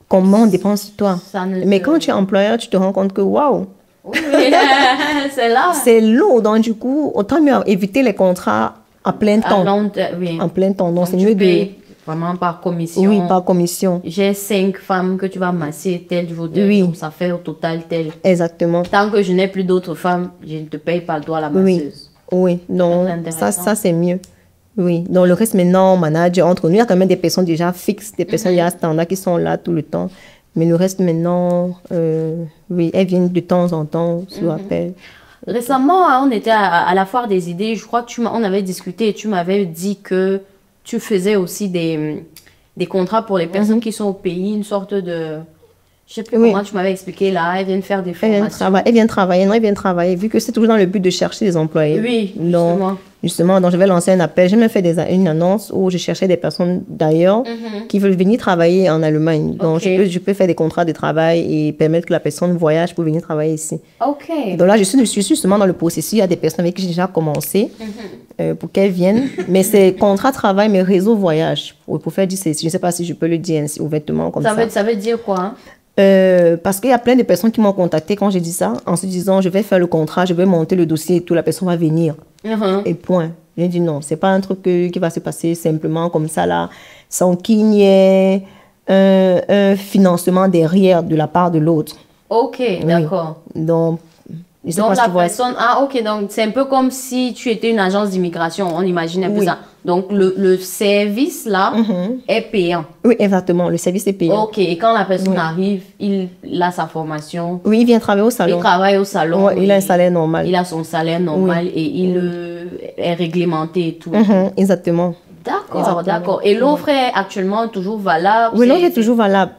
comment on dépense toi. Mais quand tu es employeur, tu te rends compte que waouh, c'est là. C'est lourd. Donc, du coup, autant mieux éviter les contrats à plein temps. En plein temps. Donc, c'est mieux de. Vraiment par commission. Oui, par commission. J'ai 5 femmes que tu vas masser tel jour de donc ça fait au total tel. Exactement. Tant que je n'ai plus d'autres femmes, je ne te paye pas le droit à la masseuse. Oui, non, ça c'est mieux. Oui, donc le reste maintenant, on manage entre nous. Il y a quand même des personnes déjà fixes, des personnes déjà standards qui sont là tout le temps. Mais le reste maintenant, oui, elles viennent de temps en temps sur appel. Récemment, on était à la foire des idées. Je crois on avait discuté et tu m'avais dit que tu faisais aussi des contrats pour les personnes qui sont au pays, une sorte de... Je ne sais plus comment tu m'avais expliqué là, elles viennent faire des formations. Elles viennent travailler, vu que c'est toujours dans le but de chercher des employés. Oui, justement, donc je vais lancer un appel. J'ai même fait une annonce où je cherchais des personnes d'ailleurs qui veulent venir travailler en Allemagne. Donc je peux faire des contrats de travail et permettre que la personne voyage pour venir travailler ici. OK. Donc là, je suis justement dans le processus. Il y a des personnes avec qui j'ai déjà commencé pour qu'elles viennent. Mais c'est contrat travail, mais réseau voyage. Pour faire du CC. Je ne sais pas si je peux le dire ainsi ouvertement comme ça. Ça veut dire quoi? Parce qu'il y a plein de personnes qui m'ont contacté quand j'ai dit ça, en se disant je vais faire le contrat, je vais monter le dossier et tout, la personne va venir. Et point. J'ai dit non, c'est pas un truc qui va se passer simplement comme ça là, sans qu'il y ait un financement derrière de la part de l'autre. OK, d'accord. Donc la personne... Ah, OK, donc c'est un peu comme si tu étais une agence d'immigration, on imagine un peu ça. Donc le service là est payant. Oui, exactement, le service est payant. OK, et quand la personne arrive, il a sa formation. Oui, il vient travailler au salon. Il travaille au salon. Ouais, il a un salaire normal. Il a son salaire normal et il est réglementé et tout. Exactement. D'accord. Et l'offre est actuellement toujours valable? Oui, l'offre est toujours valable.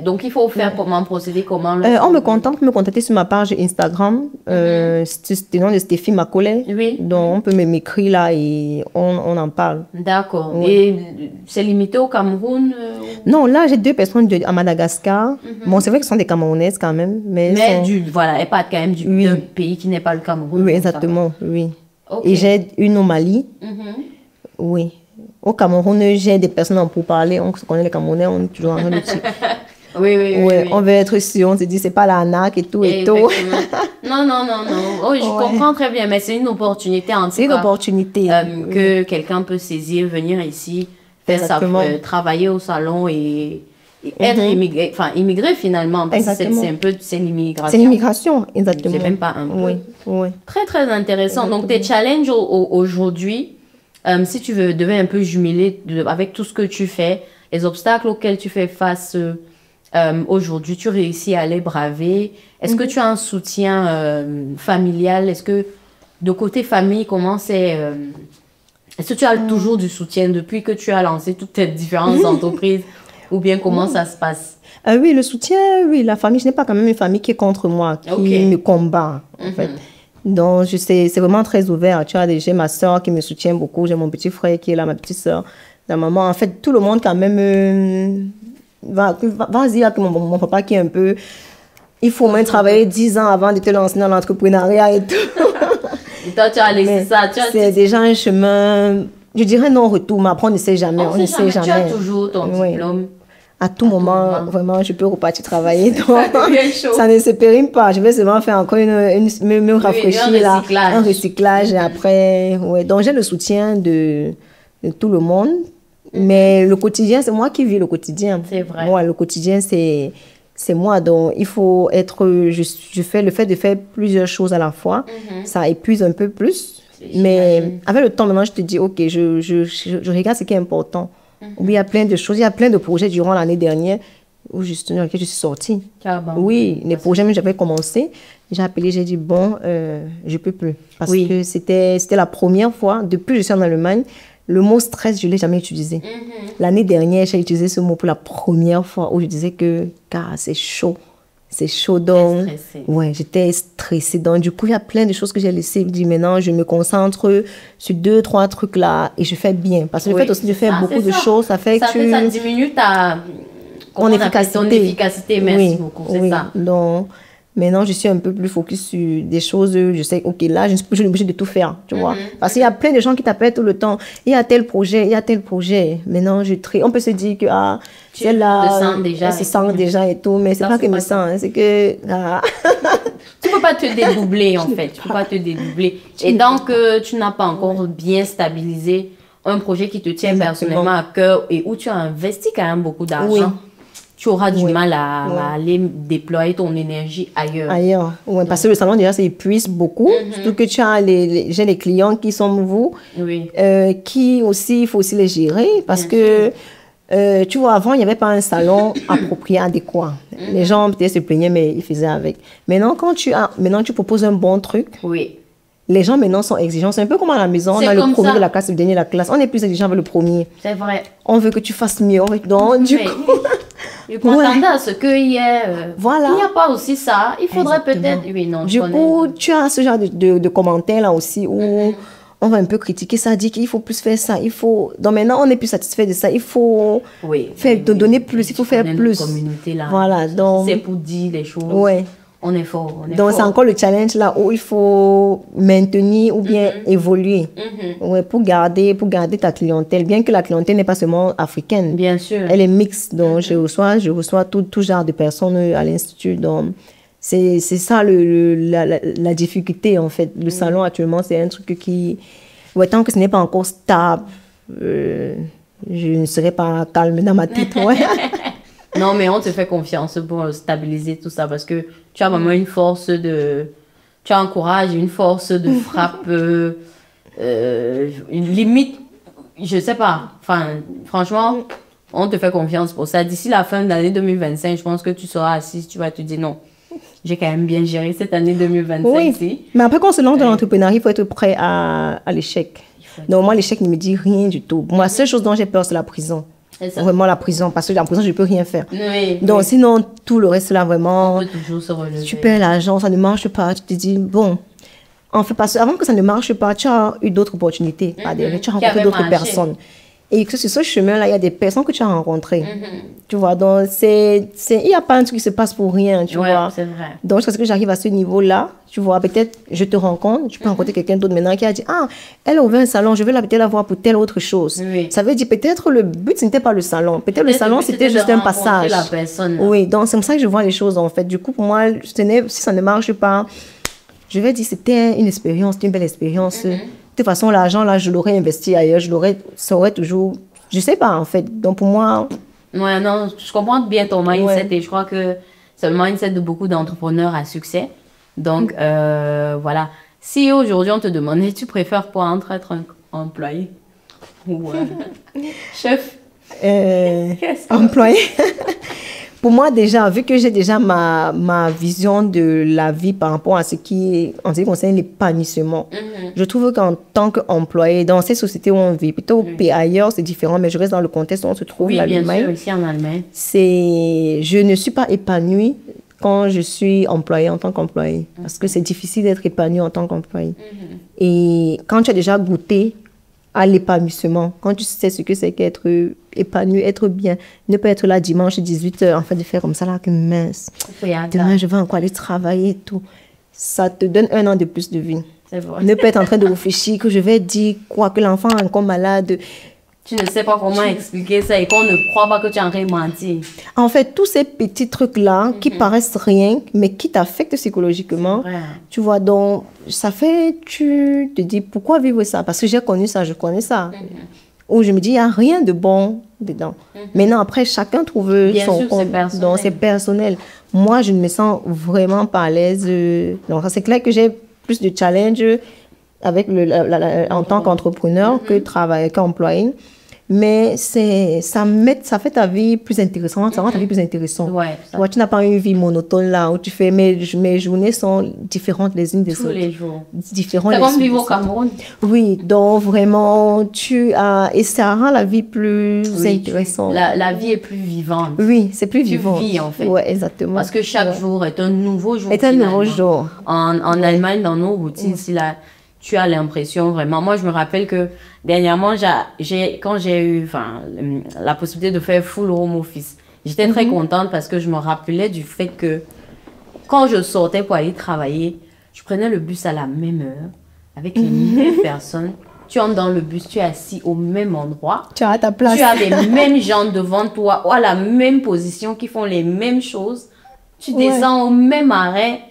Donc, il faut faire comment procéder? Comment on me contacter sur ma page Instagram. C'est le nom de Stéphie Macaulay. Oui. Donc, on peut m'écrire là et on en parle. D'accord. Et c'est limité au Cameroun? Non, là, j'ai 2 personnes à Madagascar. Bon, c'est vrai que ce sont des Camerounaises quand même. Mais elles partent quand même d'un pays qui n'est pas le Cameroun. Oui, exactement. Oui. Et j'ai une au Mali. Oui. Au Cameroun, j'ai des personnes en pourparler. On se connaît les Camerounais, on est toujours en train de dire. Oui. On veut être sûr, on se dit c'est pas l'arnaque et tout et tout. Non. Oh, je comprends très bien, mais c'est une opportunité en tout cas. C'est une opportunité. Que quelqu'un peut saisir, venir ici, travailler au salon et être immigré finalement. Parce que c'est l'immigration. C'est l'immigration, exactement. C'est même pas un peu. Oui. Très, très intéressant. Exactement. Donc, tes challenges aujourd'hui, si tu devais un peu jumeler avec tout ce que tu fais, les obstacles auxquels tu fais face aujourd'hui, tu réussis à les braver. Est-ce que tu as un soutien familial? Est-ce que de côté famille, comment c'est est-ce que tu as toujours du soutien depuis que tu as lancé toutes tes différentes entreprises ou bien comment ça se passe? Oui, le soutien, oui, la famille, je n'ai pas quand même une famille qui est contre moi, qui me combat, en fait. Donc, c'est vraiment très ouvert. Tu vois, j'ai ma soeur qui me soutient beaucoup, j'ai mon petit frère qui est là, ma petite soeur, la maman. En fait, tout le monde quand même va dire que mon papa qui est un peu... Il faut même travailler 10 ans avant de te lancer dans l'entrepreneuriat et tout. Et toi, tu as laissé ça. C'est déjà un chemin, je dirais non retour, mais après, on ne sait jamais. On ne sait jamais. Tu as toujours ton diplôme. À tout moment, vraiment, je peux repartir travailler. Donc, ça ne se périme pas. Je vais seulement faire encore me rafraîchir là, un recyclage. Et après, ouais. Donc, j'ai le soutien de tout le monde. Mais le quotidien, c'est moi qui vis le quotidien. C'est vrai. Moi, le quotidien, c'est moi. Donc, il faut être... Je fais le fait de faire plusieurs choses à la fois. Ça épuise un peu plus. Mais avec le temps, maintenant, je te dis, OK, je regarde ce qui est important. Oui, il y a plein de choses, il y a plein de projets durant l'année dernière où justement, dans lesquels je suis sortie. Oui, les projets que j'avais commencé, j'ai appelé, j'ai dit, bon, je ne peux plus. Parce que c'était la première fois, depuis que je suis en Allemagne, le mot stress, je ne l'ai jamais utilisé. L'année dernière, j'ai utilisé ce mot pour la première fois où je disais que, c'est chaud. C'est chaud, donc, ouais, j'étais stressée. Donc, du coup, il y a plein de choses que j'ai laissées. Je dis, maintenant, je me concentre sur 2-3 trucs là et je fais bien. Parce que le fait aussi de faire beaucoup de choses, ça fait que ça diminue ta efficacité. Merci beaucoup, c'est ça. Donc, maintenant, je suis un peu plus focus sur des choses. Je sais, OK, là, je suis plus obligée de tout faire, tu vois. Parce qu'il y a plein de gens qui t'appellent tout le temps. Il y a tel projet, il y a tel projet. Maintenant, on peut se dire que, celle-là, elle se sent déjà et tout. Mais c'est pas que je me sens, hein, c'est que... Tu peux pas te dédoubler, en fait. Tu peux pas te dédoubler. Et donc, tu n'as pas encore bien stabilisé un projet qui te tient personnellement à cœur et où tu as investi quand même beaucoup d'argent. Tu auras du mal à aller déployer ton énergie ailleurs. Oui, parce que le salon, déjà, ça épuise beaucoup. Surtout que tu as j'ai les clients qui sont nouveaux, qui aussi, il faut aussi les gérer. Parce que, tu vois, avant, il n'y avait pas un salon approprié, adéquat. Les gens peut-être se plaignaient, mais ils faisaient avec. Maintenant, maintenant, tu proposes un bon truc. Les gens maintenant sont exigeants. C'est un peu comme à la maison. On a le premier de la classe, le dernier de la classe. On est plus exigeant avec le premier. C'est vrai. On veut que tu fasses mieux. Donc, du coup... Je m'attendais à ce qu'il y ait... voilà. Il n'y a pas aussi ça. Il faudrait peut-être... Oui, non, du coup, tu as ce genre de commentaires là aussi où on va un peu critiquer ça, dit qu'il faut plus faire ça. Donc maintenant, on n'est plus satisfait de ça. Il faut donner plus, il faut faire plus. Communauté, là. Voilà, donc... C'est pour dire les choses. On est fort. Donc, c'est encore le challenge là où il faut maintenir ou bien évoluer pour garder ta clientèle. Bien que la clientèle n'est pas seulement africaine. Bien sûr. Elle est mixte. Donc, je reçois tout genre de personnes à l'Institut. Donc, c'est ça la difficulté en fait. Le salon actuellement, c'est un truc qui... Ouais, tant que ce n'est pas encore stable, je ne serai pas calme dans ma tête. Non, mais on te fait confiance pour stabiliser tout ça parce que tu as vraiment une force tu as un courage, une force de frappe, une limite, je sais pas. Enfin, franchement, on te fait confiance pour ça. D'ici la fin de l'année 2025, je pense que tu seras assise, tu vas te dire non. J'ai quand même bien géré cette année 2025. Oui, mais après, quand on se lance dans l'entrepreneuriat, il faut être prêt à l'échec. Donc, moi, l'échec ne me dit rien du tout. Moi, la seule chose dont j'ai peur, c'est la prison. Vraiment la prison, parce que la prison, je ne peux rien faire. Donc, sinon, tout le reste là, vraiment, on peut toujours se relever. Tu perds l'argent, ça ne marche pas. Tu te dis, bon, en fait, parce avant que ça ne marche pas, tu as eu d'autres opportunités. Tu as rencontré d'autres personnes. Et que sur ce chemin-là, il y a des personnes que tu as rencontrées. Tu vois, donc il n'y a pas un truc qui se passe pour rien, tu vois. C'est vrai. Donc, parce que j'arrive à ce niveau-là, tu vois, peut-être je te rencontre, tu peux rencontrer quelqu'un d'autre maintenant qui a dit, elle a ouvert un salon, je vais peut-être la voir pour telle autre chose. Ça veut dire, peut-être le but, ce n'était pas le salon. Peut-être le salon, c'était juste un passage. La personne. Oui, donc c'est comme ça que je vois les choses, en fait. Du coup, pour moi, si ça ne marche pas, je vais dire, c'était une expérience, une belle expérience. De toute façon, l'argent, là, je l'aurais investi ailleurs, ça aurait toujours... Je sais pas, en fait. Donc, pour moi... Ouais, non, je comprends bien ton mindset et je crois que c'est le mindset de beaucoup d'entrepreneurs à succès. Donc, voilà. Si aujourd'hui, on te demandait, tu préfères quoi entre être un employé Ouais. Chef, qu'est-ce que... Employé. Pour moi, déjà, vu que j'ai déjà ma vision de la vie par rapport à ce qui concerne l'épanouissement, je trouve qu'en tant qu'employé, dans ces sociétés où on vit, plutôt ailleurs, c'est différent, mais je reste dans le contexte où on se trouve, Oui, bien l'Allemagne. sûr, ici en Allemagne. Je ne suis pas épanouie quand je suis employée en tant qu'employée, parce que c'est difficile d'être épanouie en tant qu'employée. Et quand tu as déjà goûté à l'épanouissement, quand tu sais ce que c'est qu'être épanoui, être bien, ne pas être là dimanche 18h, en fait, de faire comme ça, là, que mince. Demain, je vais encore aller travailler et tout. Ça te donne 1 an de plus de vie. C'est vrai. Ne pas être en train de réfléchir que je vais dire quoi, que l'enfant est encore malade. Tu ne sais pas comment expliquer ça et qu'on ne croit pas que tu es en train de mentir. En fait, tous ces petits trucs-là qui paraissent rien, mais qui t'affectent psychologiquement, tu vois, donc, ça fait, tu te dis, pourquoi vivre ça? Parce que j'ai connu ça, je connais ça. Où je me dis, il n'y a rien de bon dedans. Maintenant, après, chacun trouve son compte. Donc, c'est personnel. Moi, je ne me sens vraiment pas à l'aise. Donc, c'est clair que j'ai plus de challenge avec en tant qu'entrepreneur qu'employé. Mais ça fait ta vie plus intéressante, ça rend ta vie plus intéressante. Ouais, tu n'as pas une vie monotone là où tu fais mes journées sont différentes les unes des autres. Tous les jours. Différentes. C'est comme vivre au Cameroun. Oui, donc vraiment, et ça rend la vie plus intéressante. La vie est plus vivante. Oui, c'est plus vivant. Tu vis en fait. Oui, exactement. Parce que chaque jour est un nouveau jour. Est un nouveau jour. En Allemagne, dans nos routines, tu as l'impression vraiment. Moi, je me rappelle que dernièrement, quand j'ai eu la possibilité de faire full home office, j'étais très contente parce que je me rappelais du fait que quand je sortais pour aller travailler, je prenais le bus à la même heure avec les mêmes personnes. Tu entres dans le bus, tu es assis au même endroit. Tu as ta place. Tu as les mêmes gens devant toi ou à la même position qui font les mêmes choses. Tu descends au même arrêt.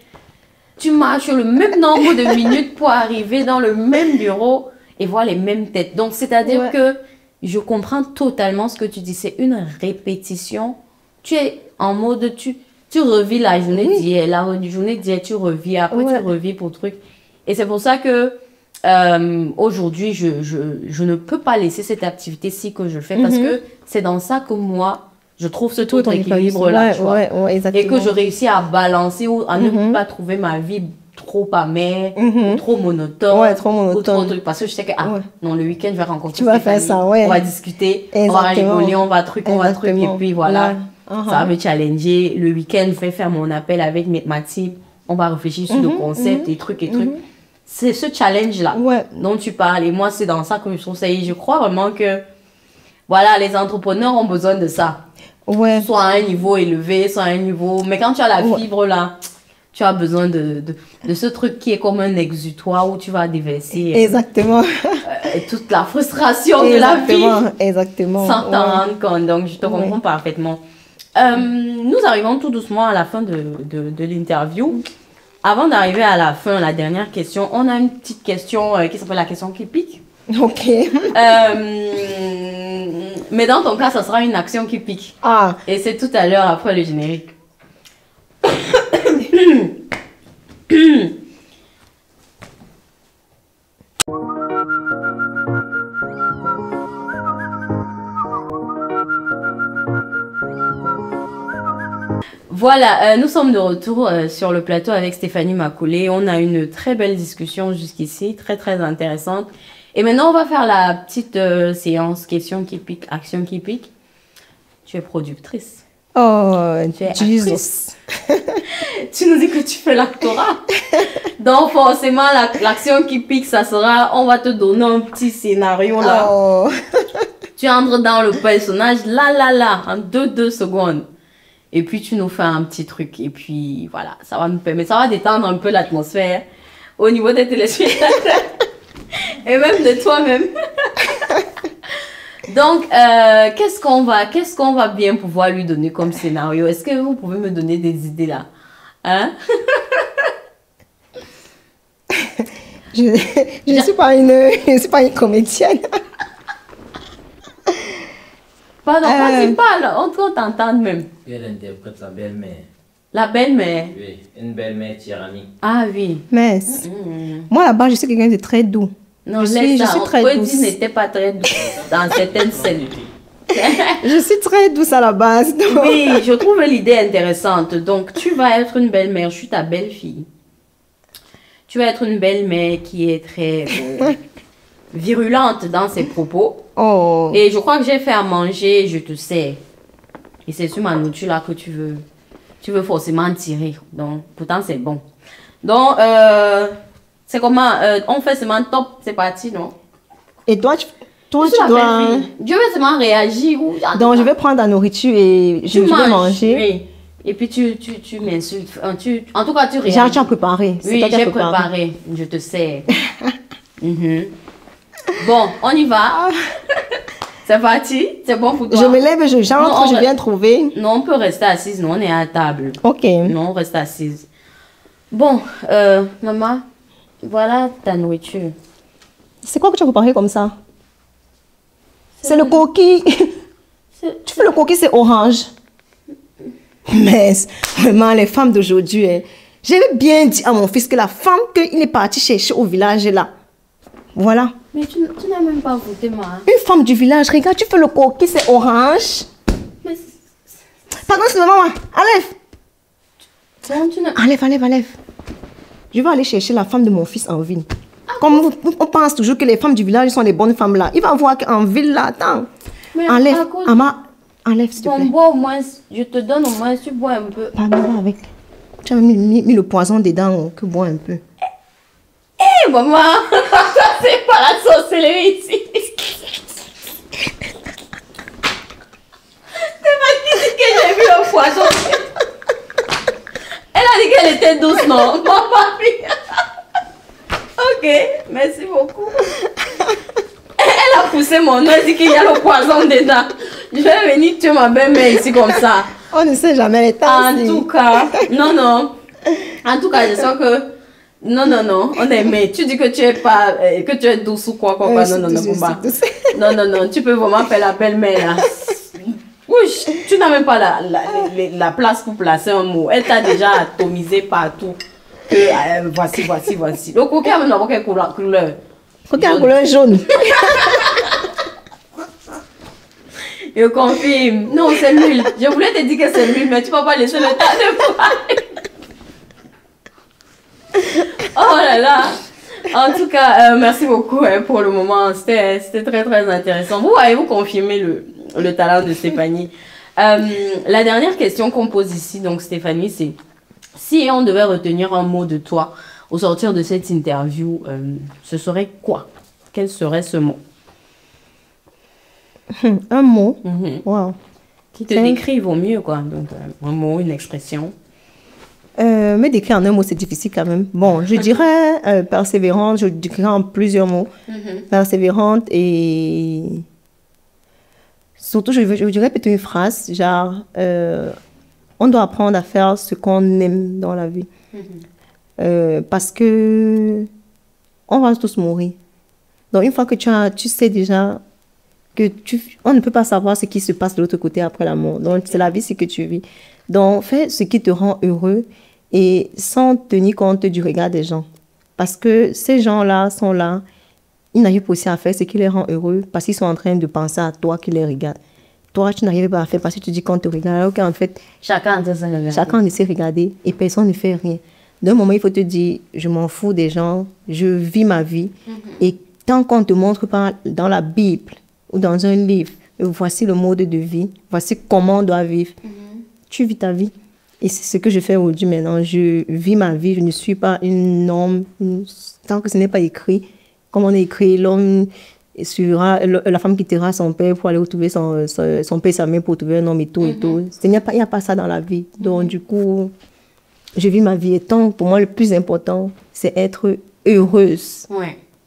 Tu marches le même nombre de minutes pour arriver dans le même bureau et voir les mêmes têtes. Donc, c'est-à-dire que je comprends totalement ce que tu dis. C'est une répétition. Tu es en mode, tu revis la journée d'hier. La journée d'hier, tu revis. Après, tu revis pour truc. Et c'est pour ça que aujourd'hui, je ne peux pas laisser cette activité-ci que je fais parce que c'est dans ça que moi, je trouve ce tout équilibre-là, et que je réussis à balancer ou à ne pas trouver ma vie trop amère, ou trop monotone, trop monotone. Ou trop, parce que je sais que non, le week-end, je vais rencontrer tu vas faire ça, on va discuter, on va rigoler, on va truc, et puis voilà, ça va me challenger. Le week-end, je vais faire mon appel avec ma team, on va réfléchir sur le concept, et trucs. C'est ce challenge-là dont tu parles, et moi, c'est dans ça que je trouve ça, et je crois vraiment que voilà, les entrepreneurs ont besoin de ça. Soit à un niveau élevé, soit à un niveau... Mais quand tu as la fibre là, tu as besoin de ce truc qui est comme un exutoire où tu vas déverser toute la frustration de la vie. Exactement. Sans t'en rendre compte. Donc, je te comprends parfaitement. Nous arrivons tout doucement à la fin de l'interview. Avant d'arriver à la fin, la dernière question, on a une petite question qui s'appelle la question qui pique. Ok. Mais dans ton cas, ça sera une action qui pique. Et c'est tout à l'heure après le générique. Voilà, nous sommes de retour sur le plateau avec Stéphanie Makoulé. On a une très belle discussion jusqu'ici, très très intéressante. Et maintenant, on va faire la petite séance question qui pique, action qui pique. Tu es productrice. Oh, tu es Jesus. Tu nous dis que tu fais l'actorat. Donc, forcément, l'action qui pique, ça sera, on va te donner un petit scénario là. Oh. Tu entres dans le personnage, là, en 2 secondes. Et puis, tu nous fais un petit truc. Et puis, voilà, ça va nous permettre, ça va détendre un peu l'atmosphère au niveau des téléspectateurs. Et même de toi-même. Donc, qu'est-ce qu'on va bien pouvoir lui donner comme scénario? Est-ce que vous pouvez me donner des idées là? Hein? Je ne suis pas une comédienne. Pardon, principal, on t'entend même. Elle interprète la belle-mère. La belle-mère? Oui, une belle-mère tyrannique. Ah oui. Mais moi là-bas, je suis quelqu'un de très doux. Non, je laisse suis ça. très douce. Cody n'était pas très douce dans certaines scènes. Je suis très douce à la base. Donc. Oui, je trouve l'idée intéressante. Donc, tu vas être une belle-mère. Je suis ta belle-fille. Tu vas être une belle-mère qui est très virulente dans ses propos. Oh. Et je crois que j'ai fait à manger, je te sais. Et c'est sur ma nourriture là que tu veux forcément tirer. Donc, pourtant, c'est bon. Donc, c'est comment, on fait seulement top, c'est parti, non? Et toi, tu Je suis la dois... belle-fille. Je vais seulement réagir. Donc, je vais prendre la nourriture et je vais manger. Oui. Et puis, tu m'insultes. En tout cas, tu réagis. Genre, tu as préparé. Oui, j'ai préparé. Je te sais. Bon, on y va. C'est parti. C'est bon pour toi. Je me lève, j'entre, je viens trouver. Non, on peut rester assise. Non, on est à table. Ok. Non, on reste assise. Bon, maman, voilà ta nourriture. C'est quoi que tu as préparé comme ça? C'est le coquille. Tu fais le coquille, c'est orange. Mais vraiment, les femmes d'aujourd'hui, hein, j'avais bien dit à mon fils que la femme qu'il est parti chercher au village est là. Voilà. Mais tu n'as même pas goûté, maman. Une femme du village, regarde, tu fais le coquille, c'est orange. Mais Pardon, c'est maman. Enlève. Enlève. Je vais aller chercher la femme de mon fils en ville. Comme on pense toujours que les femmes du village sont les bonnes femmes là. Il va voir qu'en ville là, attends. Mais enlève, Ama, enlève s'il te plaît. On boit au moins, je te donne au moins, tu bois un peu. Pardon, avec. Tu as mis le poison dedans, que bois un peu. Hé, maman, c'est pas la sorcellerie ici. C'est pas qui dit que j'ai vu le poison. Elle a dit qu'elle était douce, non? Maman, ok, merci beaucoup. Elle a poussé mon nom, elle dit qu'il y a le poison dedans. Je vais venir tuer ma belle-mère ici comme ça. On ne sait jamais les temps. En tout cas, non. En tout cas, je sens que... Non, on est mais tu dis que tu es pas... que tu es douce ou quoi. Non, non, tu peux vraiment faire la belle-mère là. Oui, tu n'as même pas la place pour placer un mot. Elle t'a déjà atomisé partout. Que voici. Le coquin a même quelle couleur? Coquin a couleur jaune. Je confirme. Non, c'est l'huile. Je voulais te dire que c'est l'huile, mais tu ne peux pas laisser le temps de parler. Oh là là. En tout cas, merci beaucoup pour le moment. C'était très, très intéressant. Vous avez-vous confirmé le talent de Stéphanie? La dernière question qu'on pose ici, donc Stéphanie, c'est si on devait retenir un mot de toi au sortir de cette interview, ce serait quoi? Quel serait ce mot? Un mot? Wow. Qui te décrive au mieux, quoi. Donc, un mot, une expression. Me décrire en un mot, c'est difficile quand même. Bon, je dirais persévérante, je dirais en plusieurs mots. Persévérante et... Surtout, je dirais peut-être une phrase, genre, on doit apprendre à faire ce qu'on aime dans la vie. Parce que on va tous mourir. Donc, une fois que tu sais déjà que on ne peut pas savoir ce qui se passe de l'autre côté après la mort. Donc, c'est la vie, c'est que tu vis. Donc, fais ce qui te rend heureux et sans tenir compte du regard des gens. Parce que ces gens-là sont là, ils n'arrivent pas aussi à faire ce qui les rend heureux parce qu'ils sont en train de penser à toi qui les regarde. Toi, tu n'arrives pas à faire parce que tu dis qu'on te regarde. Alors qu'en fait, chacun essaie de regarder et personne ne fait rien. D'un moment, il faut te dire, je m'en fous des gens, je vis ma vie. Et tant qu'on ne te montre pas dans la Bible ou dans un livre, voici le mode de vie, voici comment on doit vivre, tu vis ta vie. Et c'est ce que je fais aujourd'hui maintenant. Je vis ma vie, je ne suis pas une norme. Tant que ce n'est pas écrit, comme on a écrit, l'homme suivra, la femme quittera son père pour aller retrouver son père et sa mère pour trouver un homme et tout et tout. Il n'y a pas ça dans la vie. Donc du coup, je vis ma vie. Et tant, pour moi, le plus important, c'est être heureuse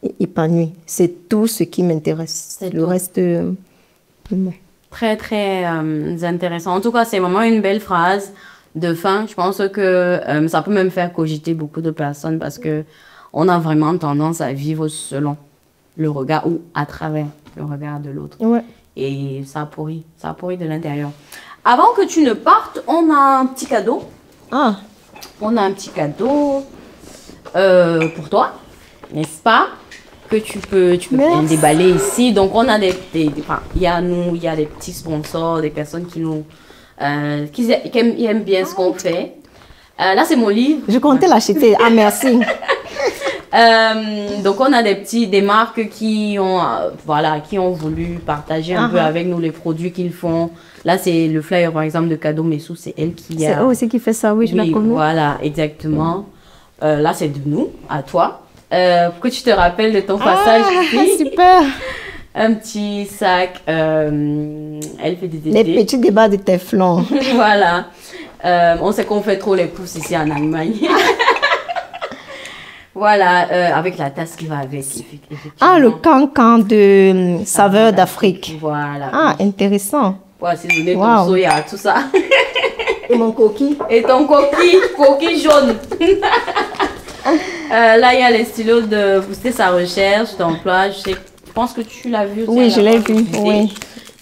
et épanouie. C'est tout ce qui m'intéresse. Le reste, non. Très, très intéressant. En tout cas, c'est vraiment une belle phrase de fin. Je pense que ça peut même faire cogiter beaucoup de personnes parce que on a vraiment tendance à vivre selon le regard ou à travers le regard de l'autre. Et ça pourrit de l'intérieur. Avant que tu ne partes, on a un petit cadeau. On a un petit cadeau pour toi, n'est-ce pas? que tu peux bien déballer ici. Donc, on a enfin, il y a nous, il y a des petits sponsors, des personnes qui nous, qui aiment bien ce qu'on fait. Là, c'est mon livre. Je comptais l'acheter. Ah, merci. Donc, on a des marques qui ont, voilà, qui ont voulu partager un peu avec nous les produits qu'ils font. Là, c'est le flyer, par exemple, de Cadeau Messou. C'est elle qui a... C'est eux aussi qui fait ça, oui, je la connais. Voilà, exactement. Là, c'est de nous, à toi. Pour que tu te rappelles de ton passage ici. Super. Un petit sac, elle fait des Les petits débats de Teflon. Voilà. On sait qu'on fait trop les pousses ici en Allemagne. Voilà, avec la tasse qui va avec. Ah, le cancan de saveur d'Afrique. Voilà. Ah, intéressant. Pour assaisonner ton soya, tout ça. Et mon coquille. Et ton coquille jaune. Là, il y a les stylos de booster sa recherche d'emploi. Je pense que tu l'as vu aussi. Oui, je l'ai vu. Oui.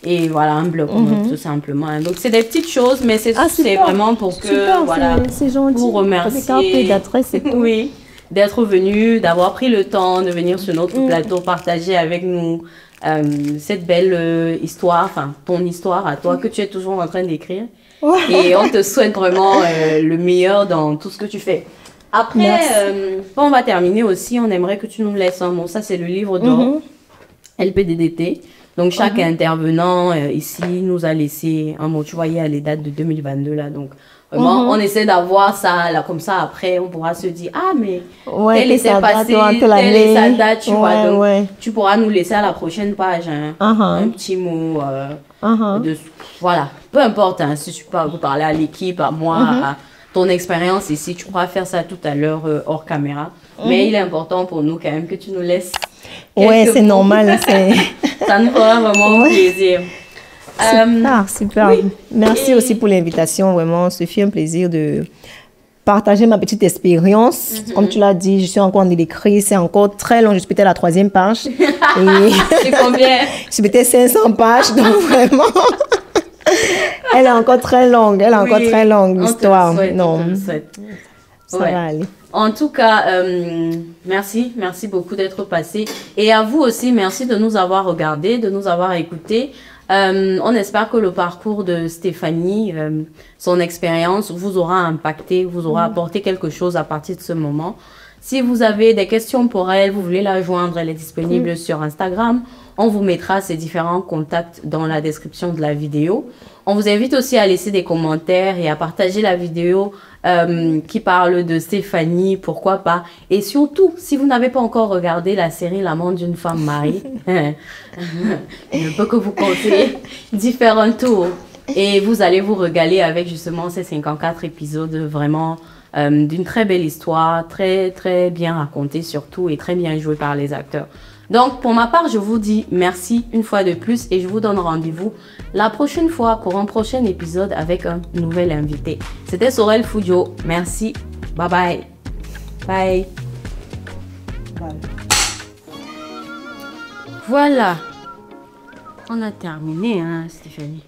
Et voilà, un bloc-notes, tout simplement. Donc, c'est des petites choses, mais c'est vraiment pour que, voilà, c'est gentil. Pour remercier. D'adresse et tout. Oui, d'être venu, d'avoir pris le temps de venir sur notre plateau, partager avec nous cette belle histoire, enfin, ton histoire à toi, que tu es toujours en train d'écrire. Ouais. Et on te souhaite vraiment le meilleur dans tout ce que tu fais. Après, on va terminer aussi, on aimerait que tu nous laisses un mot. Ça, c'est le livre d'or, LPDDT. Donc, chaque intervenant ici nous a laissé un mot. Tu vois, il y a les dates de 2022 là. Donc, vraiment, on essaie d'avoir ça là, comme ça. Après, on pourra se dire, ah, mais telle était passée, telle est sa date, tu vois. Donc, tu pourras nous laisser à la prochaine page un petit mot. Voilà, peu importe, hein, si tu peux parler à l'équipe, à moi, à ton expérience ici, tu pourras faire ça tout à l'heure hors caméra. Mais il est important pour nous quand même que tu nous laisses. Ouais, c'est normal. Ça nous fera vraiment plaisir. Super. Oui. Merci aussi pour l'invitation. Vraiment, ce fut un plaisir de partager ma petite expérience. Comme tu l'as dit, je suis encore en d'écrire. C'est encore très long. Je suis peut-être à la 3e page. C'est combien? Je suis peut-être 500 pages. Donc, vraiment, elle est encore très longue. Elle est encore très longue, l'histoire. Non. Ça va aller. En tout cas, merci beaucoup d'être passé. Et à vous aussi, merci de nous avoir regardés, de nous avoir écoutés. On espère que le parcours de Stéphanie, son expérience, vous aura impacté, vous aura apporté quelque chose à partir de ce moment. Si vous avez des questions pour elle, vous voulez la joindre, elle est disponible sur Instagram. On vous mettra ses différents contacts dans la description de la vidéo. On vous invite aussi à laisser des commentaires et à partager la vidéo qui parle de Stéphanie, pourquoi pas. Et surtout, si vous n'avez pas encore regardé la série L'amant d'une femme mariée, je ne peux que vous conseiller différents tours. Et vous allez vous régaler avec justement ces 54 épisodes vraiment d'une très belle histoire, très très bien racontée surtout et très bien jouée par les acteurs. Donc, pour ma part, je vous dis merci une fois de plus et je vous donne rendez-vous la prochaine fois pour un prochain épisode avec un nouvel invité. C'était Sorel Foudio. Merci. Bye bye. Bye. Voilà. On a terminé, hein, Stéphanie.